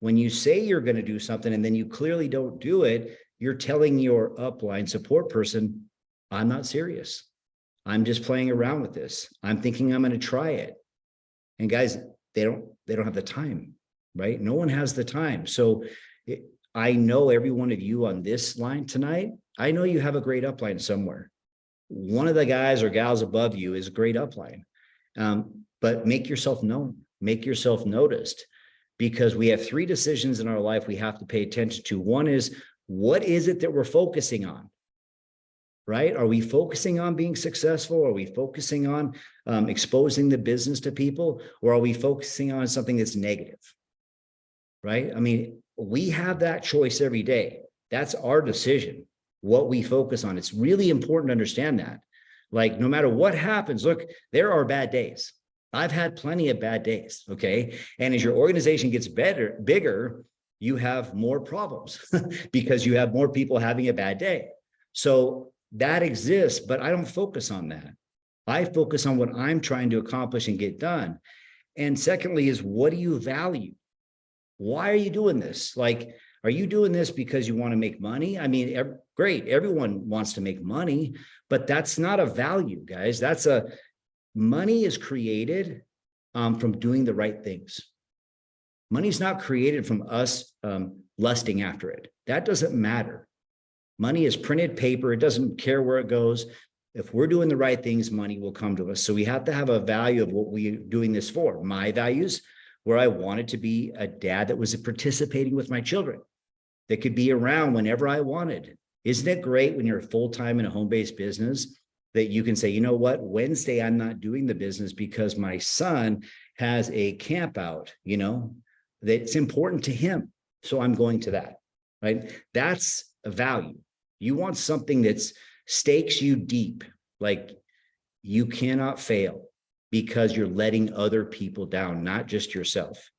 [SPEAKER 2] When you say you're going to do something and then you clearly don't do it, you're telling your upline support person, I'm not serious. I'm just playing around with this. I'm thinking I'm going to try it. And guys, they don't have the time, right? No one has the time. So I know every one of you on this line tonight, I know you have a great upline somewhere. One of the guys or gals above you is a great upline. But make yourself known, make yourself noticed, because we have 3 decisions in our life we have to pay attention to. One is, what is it that we're focusing on? Right? Are we focusing on being successful? Are we focusing on exposing the business to people? Or are we focusing on something that's negative? Right? I mean, we have that choice every day. That's our decision, what we focus on. It's really important to understand that. Like, no matter what happens, look, there are bad days. I've had plenty of bad days. Okay. And as your organization gets bigger, you have more problems because you have more people having a bad day. So that exists, but I don't focus on that. I focus on what I'm trying to accomplish and get done. And secondly is, what do you value? Why are you doing this? Like, are you doing this because you want to make money? I mean, great. Everyone wants to make money, but that's not a value, guys. Money is created from doing the right things. Money's not created from us lusting after it. That doesn't matter. Money is printed paper. It doesn't care where it goes. If we're doing the right things, money will come to us. So we have to have a value of what we're doing this for. My values, where I wanted to be a dad that was participating with my children, that could be around whenever I wanted. Isn't it great when you're full-time in a home-based business that you can say, you know what, Wednesday, I'm not doing the business because my son has a camp out, that's important to him. So I'm going to that, right? That's a value. You want something that stakes you deep, like you cannot fail because you're letting other people down, not just yourself.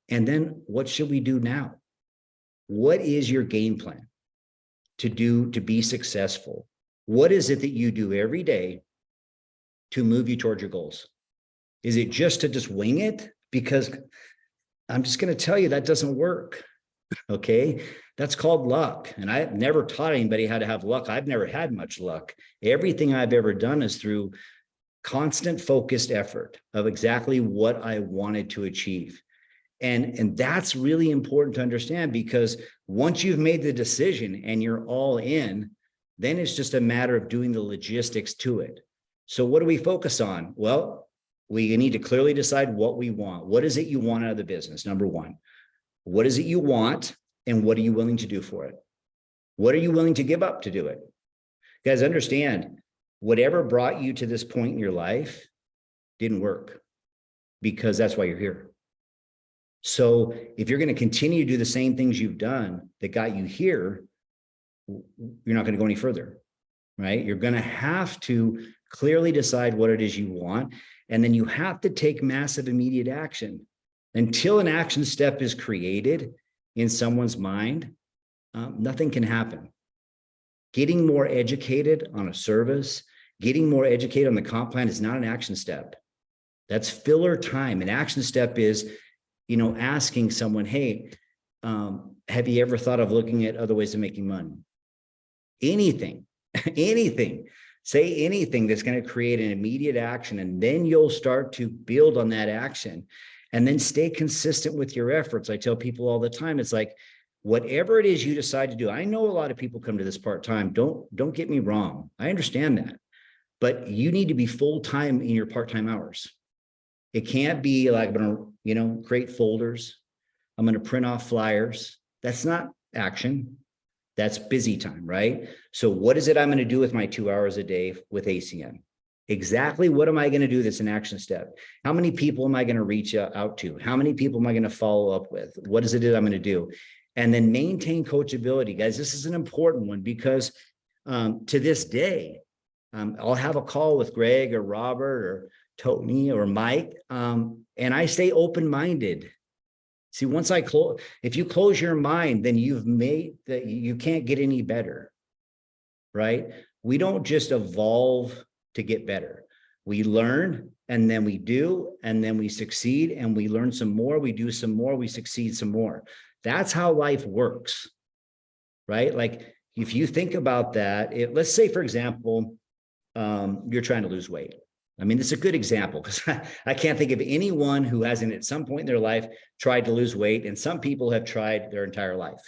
[SPEAKER 2] And then what should we do now? What is your game plan to be successful? What is it that you do every day to move you toward your goals? Is it just to just wing it? Because I'm just going to tell you that doesn't work. Okay. That's called luck. And I've never taught anybody how to have luck. I've never had much luck. Everything I've ever done is through constant focused effort of exactly what I wanted to achieve. And that's really important to understand, because once you've made the decision and you're all in, then it's just a matter of doing the logistics to it. So what do we focus on? Well, we need to clearly decide what we want. What is it you want out of the business? Number one, what is it you want and what are you willing to do for it? What are you willing to give up to do it? Guys, understand, whatever brought you to this point in your life didn't work, because that's why you're here. So if you're going to continue to do the same things you've done that got you here, you're not going to go any further, right? You're going to have to clearly decide what it is you want, and then you have to take massive immediate action. Until an action step is created in someone's mind, nothing can happen. Getting more educated on a service, getting more educated on the comp plan is not an action step. That's filler time. An action step is, asking someone, hey, have you ever thought of looking at other ways of making money? Anything, anything, say anything that's going to create an immediate action, and then you'll start to build on that action and then stay consistent with your efforts. I tell people all the time, it's like, whatever it is you decide to do. I know a lot of people come to this part-time. Don't get me wrong. I understand that, but you need to be full-time in your part-time hours. It can't be like, I'm going to, create folders. I'm going to print off flyers. That's not action. That's busy time, right? So what is it I'm going to do with my 2 hours a day with ACN? Exactly what am I going to do that's an action step? How many people am I going to reach out to? How many people am I going to follow up with? What is it that I'm going to do? And then maintain coachability. Guys, this is an important one, because to this day, I'll have a call with Greg or Robert or Tony or Mike, and I stay open-minded. See, once I close, if you close your mind, then you've made that, you can't get any better, right? We don't just evolve to get better. We learn, and then we do, and then we succeed, and we learn some more, we do some more, we succeed some more. That's how life works, right? Like, if you think about that, let's say, for example, you're trying to lose weight. I mean, this is a good example, because I can't think of anyone who hasn't at some point in their life tried to lose weight, and some people have tried their entire life.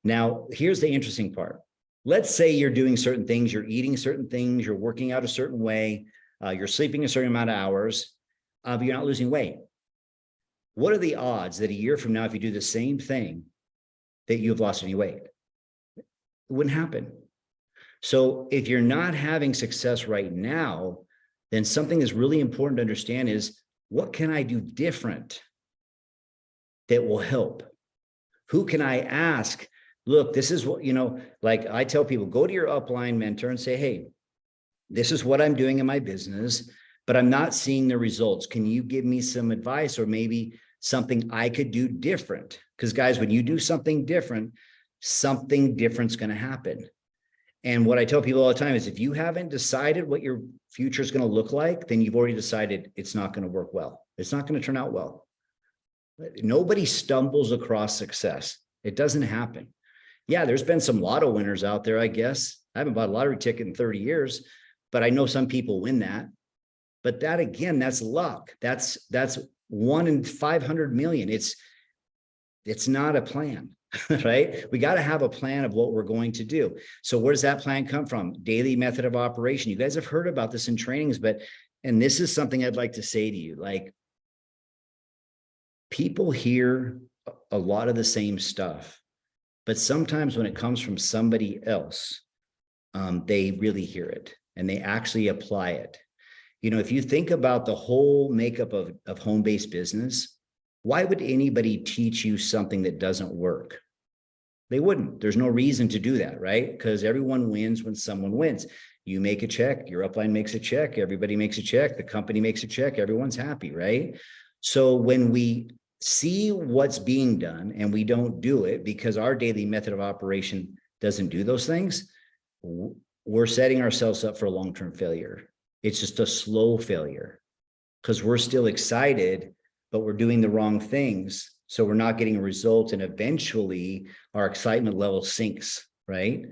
[SPEAKER 2] Now, here's the interesting part. Let's say you're doing certain things, you're eating certain things, you're working out a certain way, you're sleeping a certain amount of hours, but you're not losing weight. What are the odds that a year from now, if you do the same thing, that you've lost any weight? It wouldn't happen. So if you're not having success right now, then something that's really important to understand is, what can I do different that will help? Who can I ask? Look, this is what, like I tell people, go to your upline mentor and say, hey, this is what I'm doing in my business, but I'm not seeing the results. Can you give me some advice, or maybe something I could do different? Because guys, when you do something different's going to happen. And what I tell people all the time is, if you haven't decided what your future is going to look like, then you've already decided it's not going to work well. It's not going to turn out well. Nobody stumbles across success. It doesn't happen. Yeah, there's been some lotto winners out there, I guess. I haven't bought a lottery ticket in 30 years, but I know some people win that. But that, again, that's luck. That's 1 in 500 million. It's not a plan. Right? We got to have a plan of what we're going to do. So where does that plan come from? Daily method of operation. You guys have heard about this in trainings, and this is something I'd like to say to you. Like, people hear a lot of the same stuff, but sometimes when it comes from somebody else, they really hear it and they actually apply it. If you think about the whole makeup of home-based business, why would anybody teach you something that doesn't work? They wouldn't. There's no reason to do that, right? Because everyone wins when someone wins. You make a check, your upline makes a check, everybody makes a check, the company makes a check, everyone's happy, right? So when we see what's being done and we don't do it because our daily method of operation doesn't do those things, we're setting ourselves up for a long-term failure. It's just a slow failure because we're still excited, but we're doing the wrong things. So we're not getting a result, and eventually our excitement level sinks, right?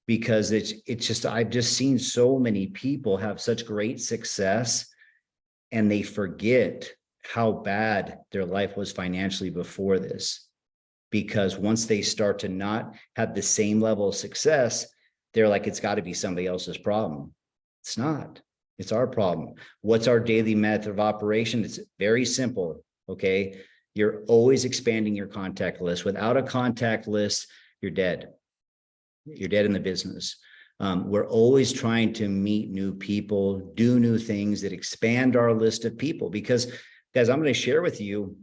[SPEAKER 2] Because it's just, I've just seen so many people have such great success and they forget how bad their life was financially before this. Because once they start to not have the same level of success, they're like, it's got to be somebody else's problem. It's not. It's our problem. What's our daily method of operation? It's very simple. Okay. You're always expanding your contact list. Without a contact list, you're dead. You're dead in the business. We're always trying to meet new people, do new things that expand our list of people. Because, guys, I'm going to share with you,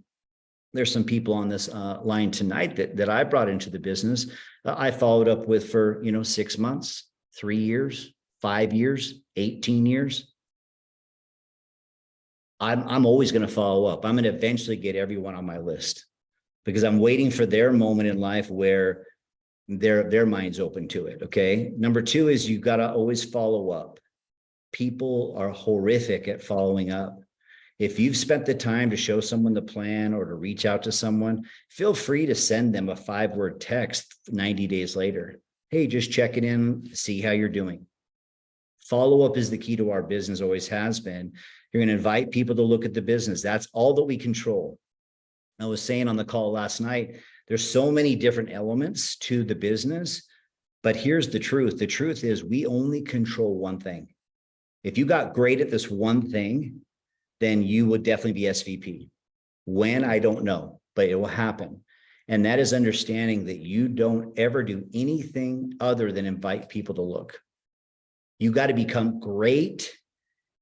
[SPEAKER 2] there's some people on this line tonight that I brought into the business. I followed up with for 6 months, 3 years, 5 years, 18 years. I'm always going to follow up. I'm going to eventually get everyone on my list because I'm waiting for their moment in life where their mind's open to it. Okay. Number 2 is you got to always follow up. People are horrific at following up. If you've spent the time to show someone the plan or to reach out to someone, feel free to send them a 5-word text 90 days later. Hey, just checking in, see how you're doing. Follow up is the key to our business, always has been. You're going to invite people to look at the business. That's all that we control. I was saying on the call last night, there's so many different elements to the business, but here's the truth. The truth is we only control one thing. If you got great at this one thing, then you would definitely be SVP. When, I don't know, but it will happen. And that is understanding that you don't ever do anything other than invite people to look. You got to become great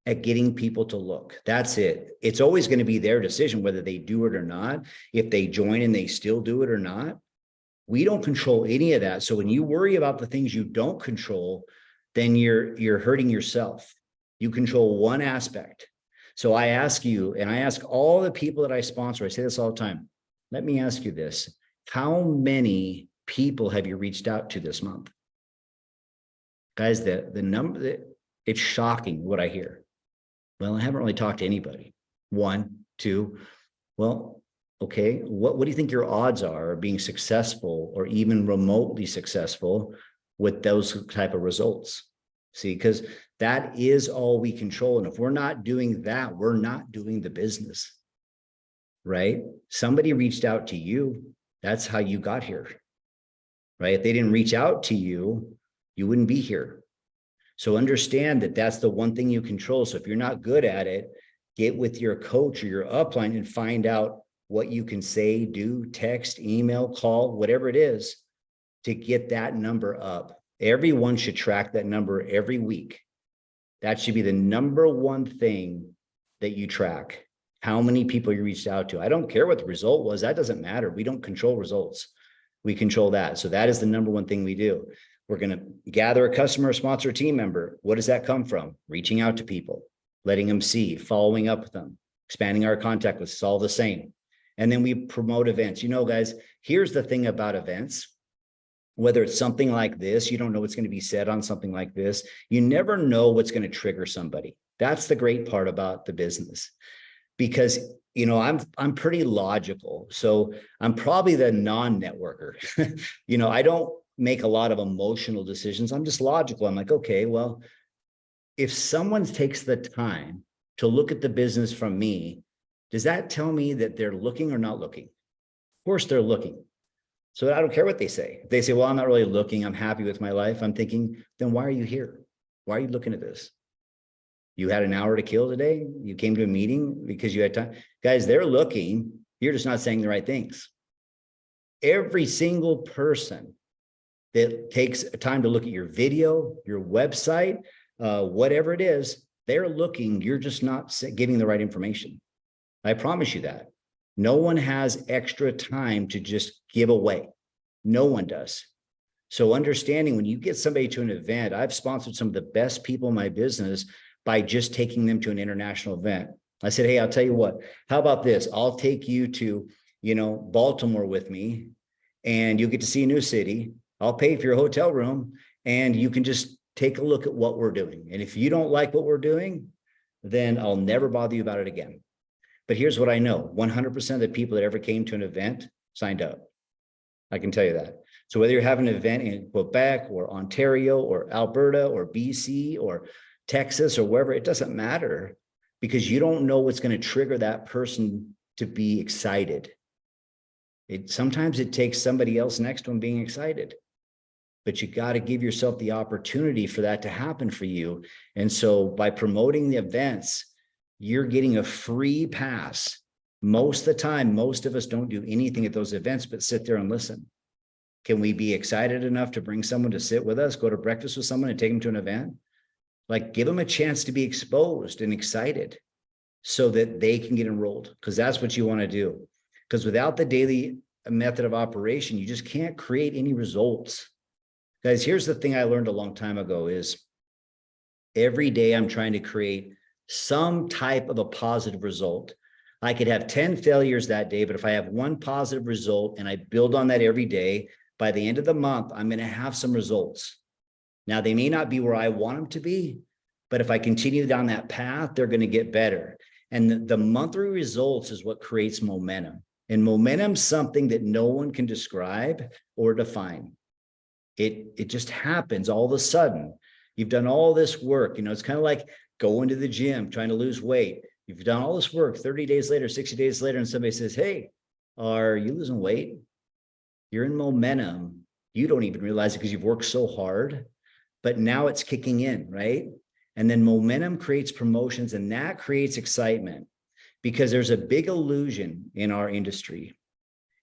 [SPEAKER 2] at getting people to look. That's it. It's always going to be their decision whether they do it or not. If they join and they still do it or not, we don't control any of that. So when you worry about the things you don't control, then you're hurting yourself. You control one aspect. So I ask you, and I ask all the people that I sponsor, I say this all the time. Let me ask you this. How many people have you reached out to this month? Guys, the number, it's shocking what I hear. Well, I haven't really talked to anybody. 1, 2. Well, okay. What do you think your odds are of being successful or even remotely successful with those type of results? See, because that is all we control. And if we're not doing that, we're not doing the business, right? Somebody reached out to you. That's how you got here, right? If they didn't reach out to you, you wouldn't be here. So understand that that's the one thing you control. So if you're not good at it, get with your coach or your upline and find out what you can say, do, text, email, call, whatever it is to get that number up. Everyone should track that number every week. That should be the number one thing that you track. How many people you reached out to. I don't care what the result was. That doesn't matter. We don't control results. We control that. So that is the number one thing we do. We're going to gather a customer, sponsor, team member. What does that come from? Reaching out to people, letting them see, following up with them, expanding our contact list. It's all the same. And then we promote events. Guys, here's the thing about events. Whether it's something like this, you don't know what's going to be said on something like this. You never know what's going to trigger somebody. That's the great part about the business. Because, I'm pretty logical. So I'm probably the non-networker. I don't make a lot of emotional decisions. I'm just logical. I'm like, okay, well, if someone takes the time to look at the business from me, does that tell me that they're looking or not looking? Of course they're looking. So I don't care what they say. If they say, well, I'm not really looking, I'm happy with my life. I'm thinking, then why are you here? Why are you looking at this? You had an hour to kill today. You came to a meeting because you had time. Guys, they're looking. You're just not saying the right things. Every single person that takes time to look at your video, your website, whatever it is, they're looking. You're just not giving the right information. I promise you that. No one has extra time to just give away. No one does. So understanding when you get somebody to an event, I've sponsored some of the best people in my business by just taking them to an international event. I said, hey, I'll tell you what, how about this? I'll take you to, Baltimore with me and you'll get to see a new city. I'll pay for your hotel room and you can just take a look at what we're doing. And if you don't like what we're doing, then I'll never bother you about it again. But here's what I know. 100% of the people that ever came to an event signed up. I can tell you that. So whether you're having an event in Quebec or Ontario or Alberta or BC or Texas or wherever, it doesn't matter because you don't know what's going to trigger that person to be excited. Sometimes it takes somebody else next to them being excited. but you got to give yourself the opportunity for that to happen for you. And so by promoting the events, you're getting a free pass. Most of the time, most of us don't do anything at those events, but sit there and listen. Can we be excited enough to bring someone to sit with us, go to breakfast with someone and take them to an event? Like, give them a chance to be exposed and excited so that they can get enrolled, because that's what you want to do. Because without the daily method of operation, you just can't create any results. Guys, here's the thing I learned a long time ago is every day I'm trying to create some type of a positive result. I could have 10 failures that day, but if I have one positive result and I build on that every day, by the end of the month, I'm going to have some results. Now, they may not be where I want them to be, but if I continue down that path, they're going to get better. And the monthly results is what creates momentum. And momentum is something that no one can describe or define. It just happens all of a sudden. You've done all this work. You know, it's kind of like going to the gym, trying to lose weight. You've done all this work 30 days later, 60 days later, and somebody says, hey, are you losing weight? You're in momentum. You don't even realize it because you've worked so hard, but now it's kicking in, right? And then momentum creates promotions, and that creates excitement, because there's a big illusion in our industry.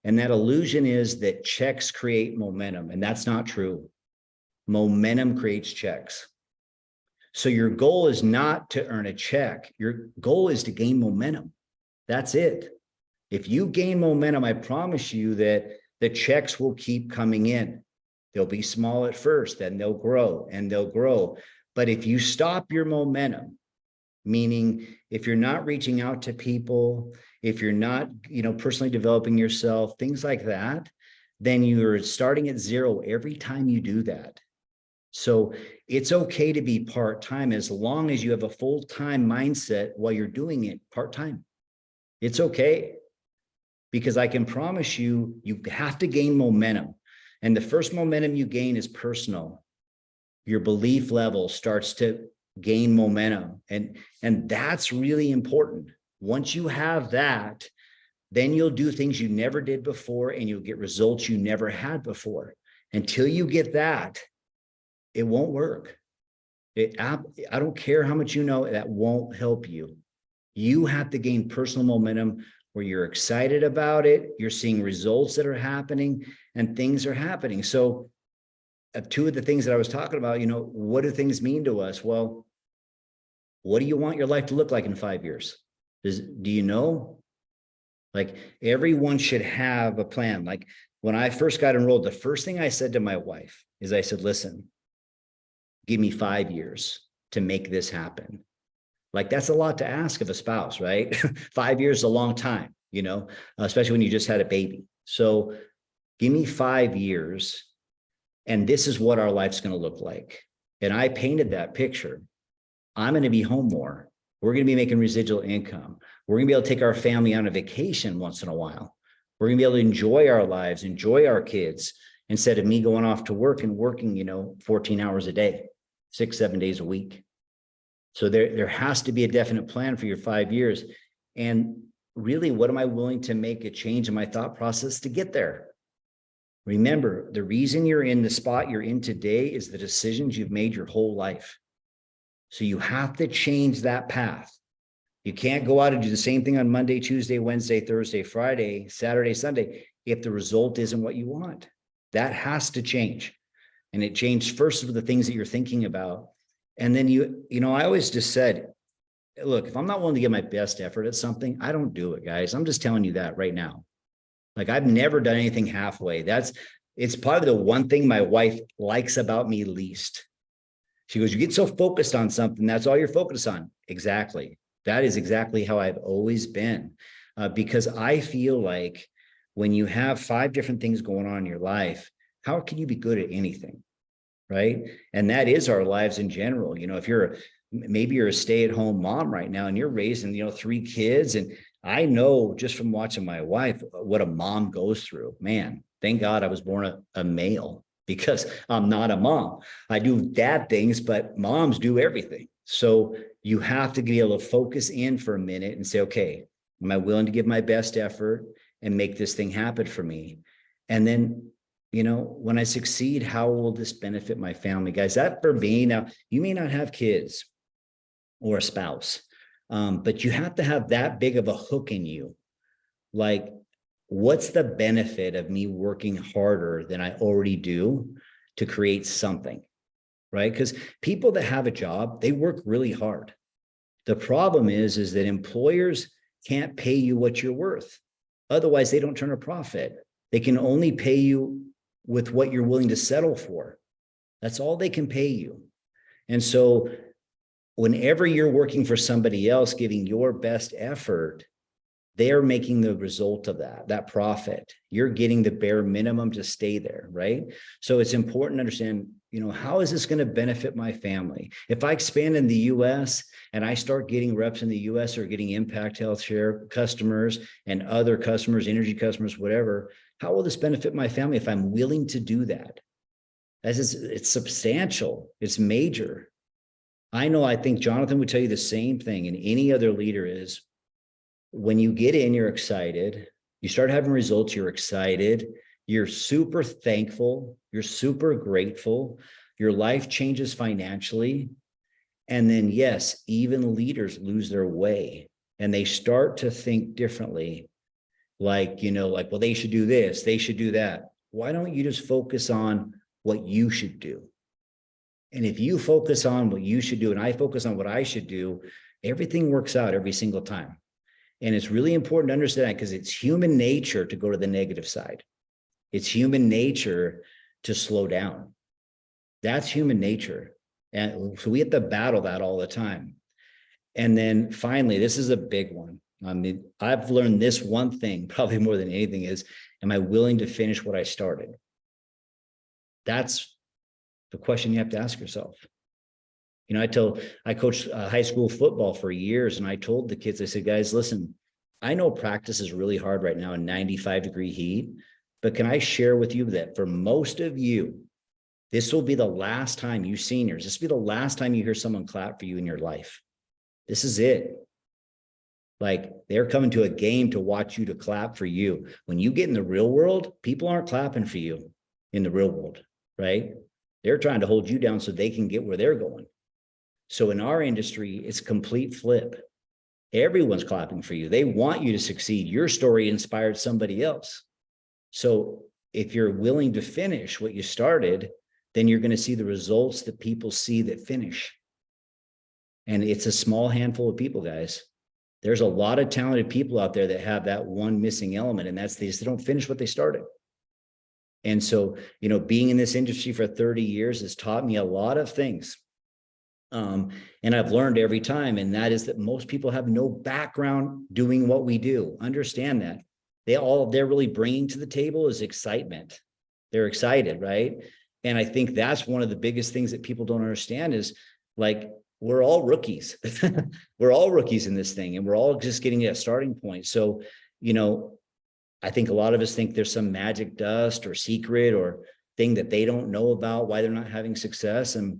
[SPEAKER 2] And that illusion is that checks create momentum, and that's not true. Momentum creates checks. So your goal is not to earn a check. Your goal is to gain momentum. That's it. If you gain momentum, I promise you that the checks will keep coming in. They'll be small at first, then they'll grow and they'll grow. But if you stop your momentum, meaning if you're not reaching out to people, if you're not, personally developing yourself, things like that, then you're starting at zero every time you do that. So it's okay to be part-time as long as you have a full-time mindset while you're doing it part-time. It's okay, because I can promise you, you have to gain momentum. And the first momentum you gain is personal. Your belief level starts to gain momentum. And that's really important. Once you have that, then you'll do things you never did before, and you'll get results you never had before. Until you get that, it won't work. I don't care how much you know, that won't help you. You have to gain personal momentum where you're excited about it, you're seeing results that are happening, and things are happening. So two of the things that I was talking about, what do things mean to us? Well, what do you want your life to look like in 5 years? Do you know? Like, everyone should have a plan. Like, when I first got enrolled, the first thing I said to my wife is I said, listen, give me 5 years to make this happen. Like, that's a lot to ask of a spouse, right? 5 years is a long time, especially when you just had a baby. So give me 5 years, and this is what our life's going to look like. And I painted that picture. I'm going to be home more. We're going to be making residual income. We're going to be able to take our family on a vacation once in a while. We're going to be able to enjoy our lives, enjoy our kids, instead of me going off to work and working, 14 hours a day, 6-7 days a week. So there has to be a definite plan for your 5 years. And really, what am I willing to make a change in my thought process to get there? Remember, the reason you're in the spot you're in today is the decisions you've made your whole life. So you have to change that path. You can't go out and do the same thing on Monday, Tuesday, Wednesday, Thursday, Friday, Saturday, Sunday, if the result isn't what you want. That has to change. And it changed first with the things that you're thinking about. And then I always just said, look, if I'm not willing to give my best effort at something, I don't do it, guys. I'm just telling you that right now. Like, I've never done anything halfway. It's probably the one thing my wife likes about me least. She goes, you get so focused on something, that's all you're focused on. Exactly. That is exactly how I've always been. Because I feel like when you have 5 different things going on in your life, how can you be good at anything? Right? And that is our lives in general. If maybe you're a stay-at-home mom right now and you're raising, 3 kids. And I know just from watching my wife, what a mom goes through. Man, thank God I was born a male, because I'm not a mom. I do dad things, but moms do everything. So you have to be able to focus in for a minute and say, okay, am I willing to give my best effort and make this thing happen for me? And then when I succeed, how will this benefit my family? Guys, that for me, now, you may not have kids or a spouse, but you have to have that big of a hook in you. Like, what's the benefit of me working harder than I already do to create something, right? Because people that have a job, they work really hard. The problem is that employers can't pay you what you're worth. Otherwise, they don't turn a profit. They can only pay you with what you're willing to settle for. That's all they can pay you. And so whenever you're working for somebody else, giving your best effort, they're making the result of that profit. You're getting the bare minimum to stay there, right? So it's important to understand, how is this going to benefit my family? If I expand in the US and I start getting reps in the US or getting Impact Healthcare customers and other customers, energy customers, whatever, how will this benefit my family if I'm willing to do that? It's substantial, it's major. I think Jonathan would tell you the same thing, and any other leader is, when you get in, you're excited, you start having results, you're excited, you're super thankful, you're super grateful, your life changes financially. And then, yes, even leaders lose their way and they start to think differently. Well, they should do this, they should do that. Why don't you just focus on what you should do? And if you focus on what you should do, and I focus on what I should do, everything works out every single time. And it's really important to understand that, because it's human nature to go to the negative side. It's human nature to slow down. That's human nature. And so we have to battle that all the time. And then finally, this is a big one. I've learned this one thing, probably more than anything, is, am I willing to finish what I started? That's the question you have to ask yourself. I coached high school football for years, and I told the kids, I said, guys, listen, I know practice is really hard right now in 95-degree heat, but can I share with you that for most of you, this will be the last time, you seniors, this will be the last time you hear someone clap for you in your life. This is it. Like, they're coming to a game to watch you, to clap for you. When you get in the real world, people aren't clapping for you in the real world, right? They're trying to hold you down so they can get where they're going. So in our industry, it's a complete flip. Everyone's clapping for you. They want you to succeed. Your story inspired somebody else. So if you're willing to finish what you started, then you're going to see the results that people see that finish. And it's a small handful of people, guys. There's a lot of talented people out there that have that one missing element, and that's they don't finish what they started. And so, being in this industry for 30 years has taught me a lot of things. And I've learned every time, and that is that most people have no background doing what we do. Understand that. They're really bringing to the table is excitement. They're excited, right? And I think that's one of the biggest things that people don't understand is, like, we're all rookies. We're all rookies in this thing, and we're all just getting a starting point. So, I think a lot of us think there's some magic dust or secret or thing that they don't know about why they're not having success. And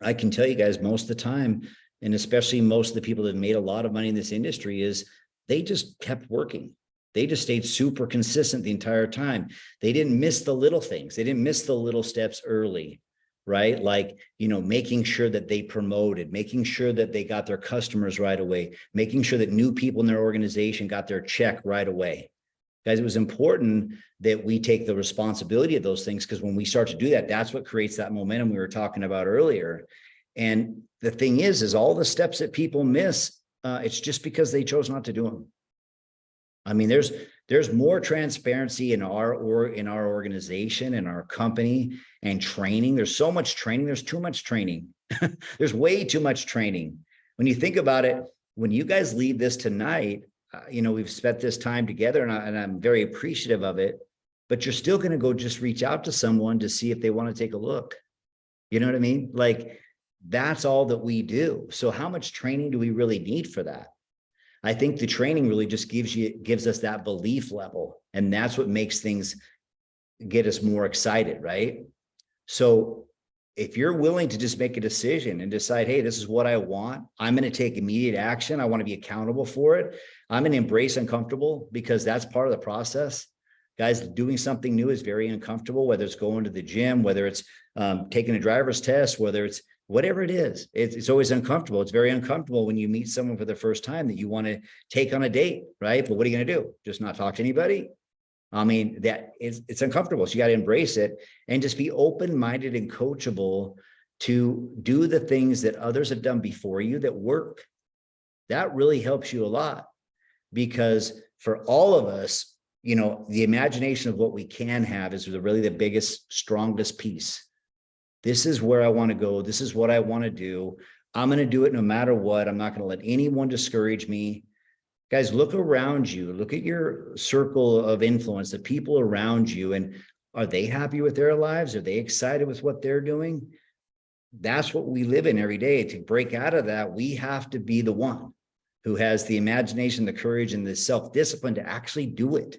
[SPEAKER 2] I can tell you guys, most of the time, and especially most of the people that made a lot of money in this industry, is they just kept working. They just stayed super consistent the entire time. They didn't miss the little things. They didn't miss the little steps early, right? Like, making sure that they promoted, making sure that they got their customers right away, making sure that new people in their organization got their check right away. Guys, it was important that we take the responsibility of those things, because when we start to do that, that's what creates that momentum we were talking about earlier. And the thing is all the steps that people miss, it's just because they chose not to do them. I mean, there's more transparency in our organization, in our company, and training. There's so much training. There's too much training. There's way too much training. When you think about it, when you guys leave this tonight, we've spent this time together, and I'm very appreciative of it, but you're still going to go just reach out to someone to see if they want to take a look. You know what I mean? Like, that's all that we do. So how much training do we really need for that? I think the training really just gives us that belief level, and that's what makes things get us more excited, right? So if you're willing to just make a decision and decide, hey, this is what I want, I'm going to take immediate action, I want to be accountable for it, I'm going to embrace uncomfortable, because that's part of the process. Guys, doing something new is very uncomfortable, whether it's going to the gym, whether it's taking a driver's test, whether it's whatever it is, it's always uncomfortable. It's very uncomfortable when you meet someone for the first time that you want to take on a date, right? But what are you going to do? Just not talk to anybody? I mean, it's uncomfortable. So you got to embrace it and just be open-minded and coachable to do the things that others have done before you that work. That really helps you a lot, because for all of us, you know, the imagination of what we can have is really the biggest, strongest piece. This is where I want to go. This is what I want to do. I'm going to do it no matter what. I'm not going to let anyone discourage me. Guys, look around you. Look at your circle of influence, the people around you, and are they happy with their lives? Are they excited with what they're doing? That's what we live in every day. To break out of that, we have to be the one who has the imagination, the courage, and the self-discipline to actually do it,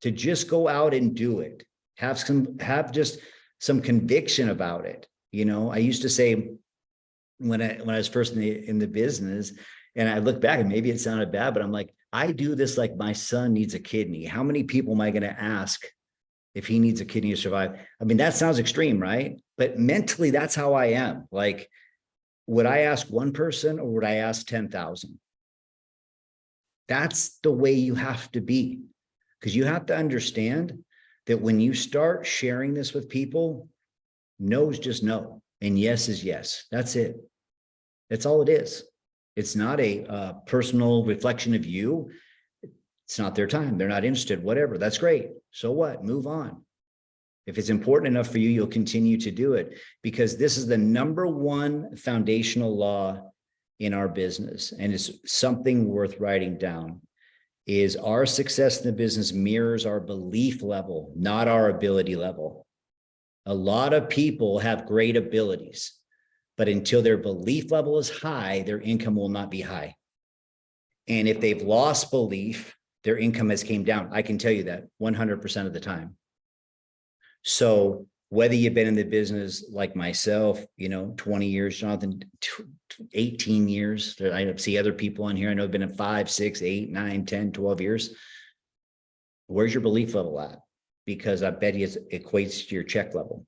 [SPEAKER 2] to just go out and do it. Have just some conviction about it. You know, I used to say when I was first in the business, and I look back and maybe it sounded bad, but I'm like, I do this like my son needs a kidney. How many people am I going to ask if he needs a kidney to survive? I mean, that sounds extreme, right? But mentally, that's how I am. Like, would I ask one person or would I ask 10,000? That's the way you have to be, because you have to understand that when you start sharing this with people, no is just no, and yes is yes. That's it. That's all it is. It's not a personal reflection of you. It's not their time. They're not interested, whatever. That's great. So what? Move on. If it's important enough for you, you'll continue to do it, because this is the number one foundational law in our business. And it's something worth writing down. Is our success in the business mirrors our belief level, not our ability level. A lot of people have great abilities, but until their belief level is high, their income will not be high. And if they've lost belief, their income has came down. I can tell you that 100% of the time. So whether you've been in the business like myself, you know, 20 years, Jonathan, 18 years, I see other people on here. I know have been in 5, 6, 8, 9, 10, 12 years. Where's your belief level at? Because I bet you it equates to your check level.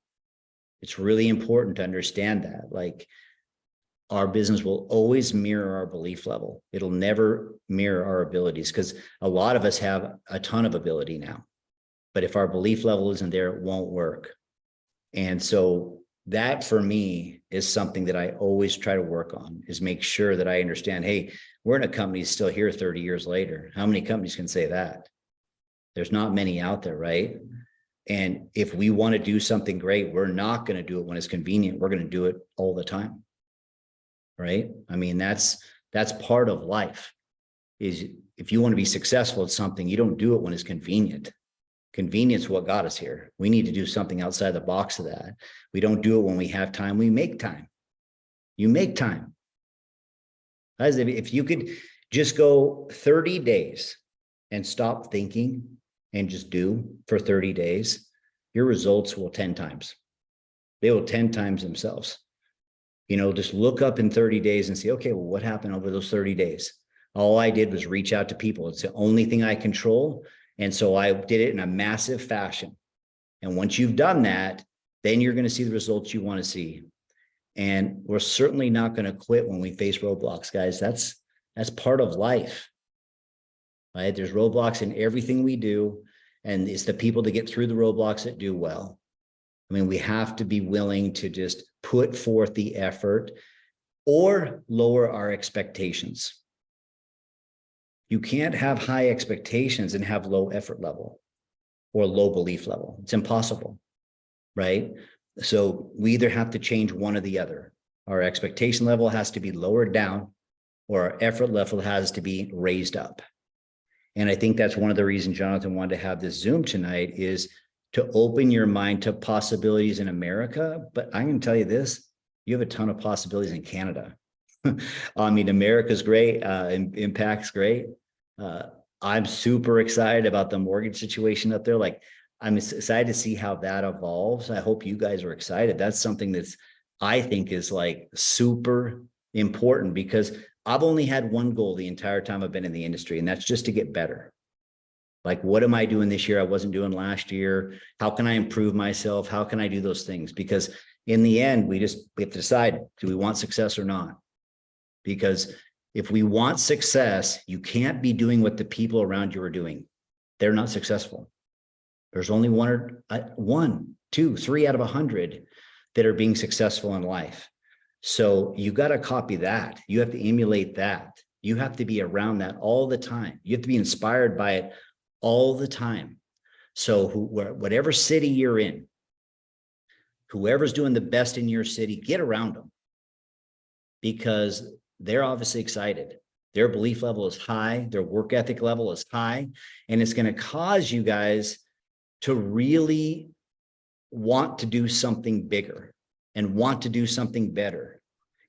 [SPEAKER 2] It's really important to understand that. Like, our business will always mirror our belief level. It'll never mirror our abilities, because a lot of us have a ton of ability now. But if our belief level isn't there, it won't work. And so that for me is something that I always try to work on, is make sure that I understand, hey, we're in a company still here 30 years later. How many companies can say that? There's not many out there, right? And if we want to do something great, we're not going to do it when it's convenient. We're going to do it all the time, right? I mean, that's part of life. Is if you want to be successful at something, you don't do it when it's convenient. Convenience is what got us here. We need to do something outside the box of that. We don't do it when we have time. We make time. You make time. As if you could just go 30 days and stop thinking and just do for 30 days, your results will 10 times. They will 10 times themselves. You know, just look up in 30 days and say, okay, well, what happened over those 30 days? All I did was reach out to people. It's the only thing I control. And so I did it in a massive fashion. And once you've done that, then you're going to see the results you want to see. And we're certainly not going to quit when we face roadblocks, guys. That's part of life, right? There's roadblocks in everything we do. And it's the people that get through the roadblocks that do well. I mean, we have to be willing to just put forth the effort or lower our expectations. You can't have high expectations and have low effort level or low belief level. It's impossible, right? So we either have to change one or the other. Our expectation level has to be lowered down, or our effort level has to be raised up. And I think that's one of the reasons Jonathan wanted to have this Zoom tonight, is to open your mind to possibilities in America. But I can tell you this, you have a ton of possibilities in Canada. I mean, America's great, Impact's great. I'm super excited about the mortgage situation up there. Like, I'm excited to see how that evolves. I hope you guys are excited. That's something that's, I think, is like super important, because I've only had one goal the entire time I've been in the industry, and that's just to get better. Like, what am I doing this year I wasn't doing last year? How can I improve myself? How can I do those things? Because in the end, we have to decide, do we want success or not? Because if we want success, you can't be doing what the people around you are doing. They're not successful. There's only one, two, 3 out of 100 that are being successful in life. So you got to copy that. You have to emulate that. You have to be around that all the time. You have to be inspired by it all the time. So whatever city you're in, whoever's doing the best in your city, get around them, because they're obviously excited. Their belief level is high. Their work ethic level is high. And it's going to cause you guys to really want to do something bigger and want to do something better.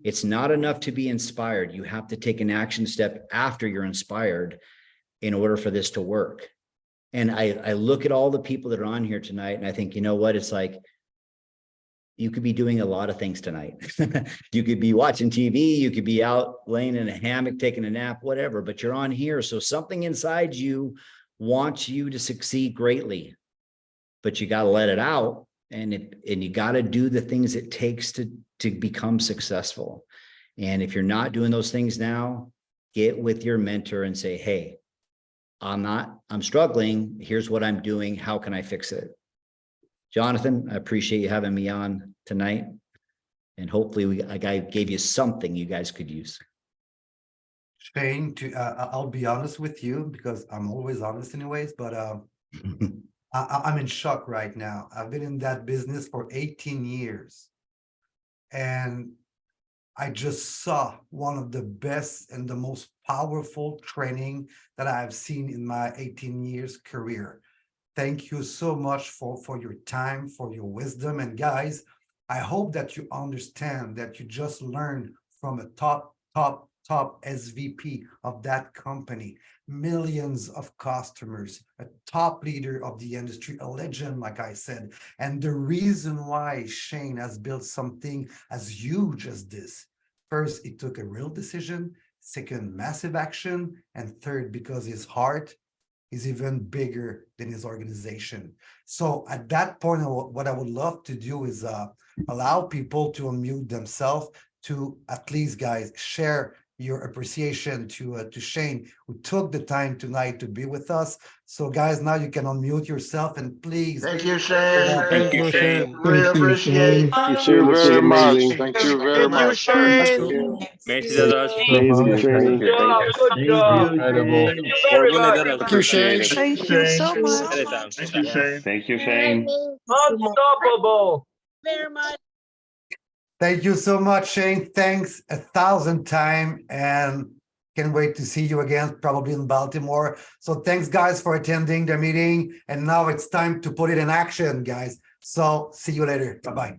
[SPEAKER 2] It's not enough to be inspired. You have to take an action step after you're inspired in order for this to work. And I look at all the people that are on here tonight, and I think, you know what? It's like, you could be doing a lot of things tonight. You could be watching TV, you could be out laying in a hammock, taking a nap, whatever, but you're on here. So something inside you wants you to succeed greatly, but you got to let it out, and you got to do the things it takes to become successful. And if you're not doing those things now, get with your mentor and say, hey, I'm struggling. Here's what I'm doing. How can I fix it? Jonathan, I appreciate you having me on tonight. And hopefully I gave you something you guys could use.
[SPEAKER 1] Shane, I'll be honest with you, because I'm always honest anyways, but I'm in shock right now. I've been in that business for 18 years. And I just saw one of the best and the most powerful training that I have seen in my 18 years career. Thank you so much for your time, for your wisdom. And guys, I hope that you understand that you just learned from a top SVP of that company, millions of customers, a top leader of the industry, a legend, like I said. And the reason why Shane has built something as huge as this, first, it took a real decision, second, massive action, and third, because his heart is even bigger than his organization. So at that point, what I would love to do is allow people to unmute themselves, to at least, guys, share your appreciation to Shane, who took the time tonight to be with us. So guys, now you can unmute yourself, and please.
[SPEAKER 3] Thank you, Shane.
[SPEAKER 4] Thank you, Shane.
[SPEAKER 3] Really appreciate.
[SPEAKER 4] Thank you very much. Thank you very
[SPEAKER 3] Thank you,
[SPEAKER 4] much.
[SPEAKER 3] Shane.
[SPEAKER 5] Merci, Dadash.
[SPEAKER 4] Amazing training.
[SPEAKER 6] Good job.
[SPEAKER 4] Incredible.
[SPEAKER 5] Thank
[SPEAKER 4] you, Shane.
[SPEAKER 7] Thank you so much.
[SPEAKER 5] Thank you, Shane.
[SPEAKER 4] Thank you, Shane.
[SPEAKER 6] Unstoppable.
[SPEAKER 8] Very much.
[SPEAKER 1] Thank you so much, Shane. Thanks 1,000 times, and can't wait to see you again, probably in Baltimore. So thanks, guys, for attending the meeting. And now it's time to put it in action, guys. So see you later. Bye-bye.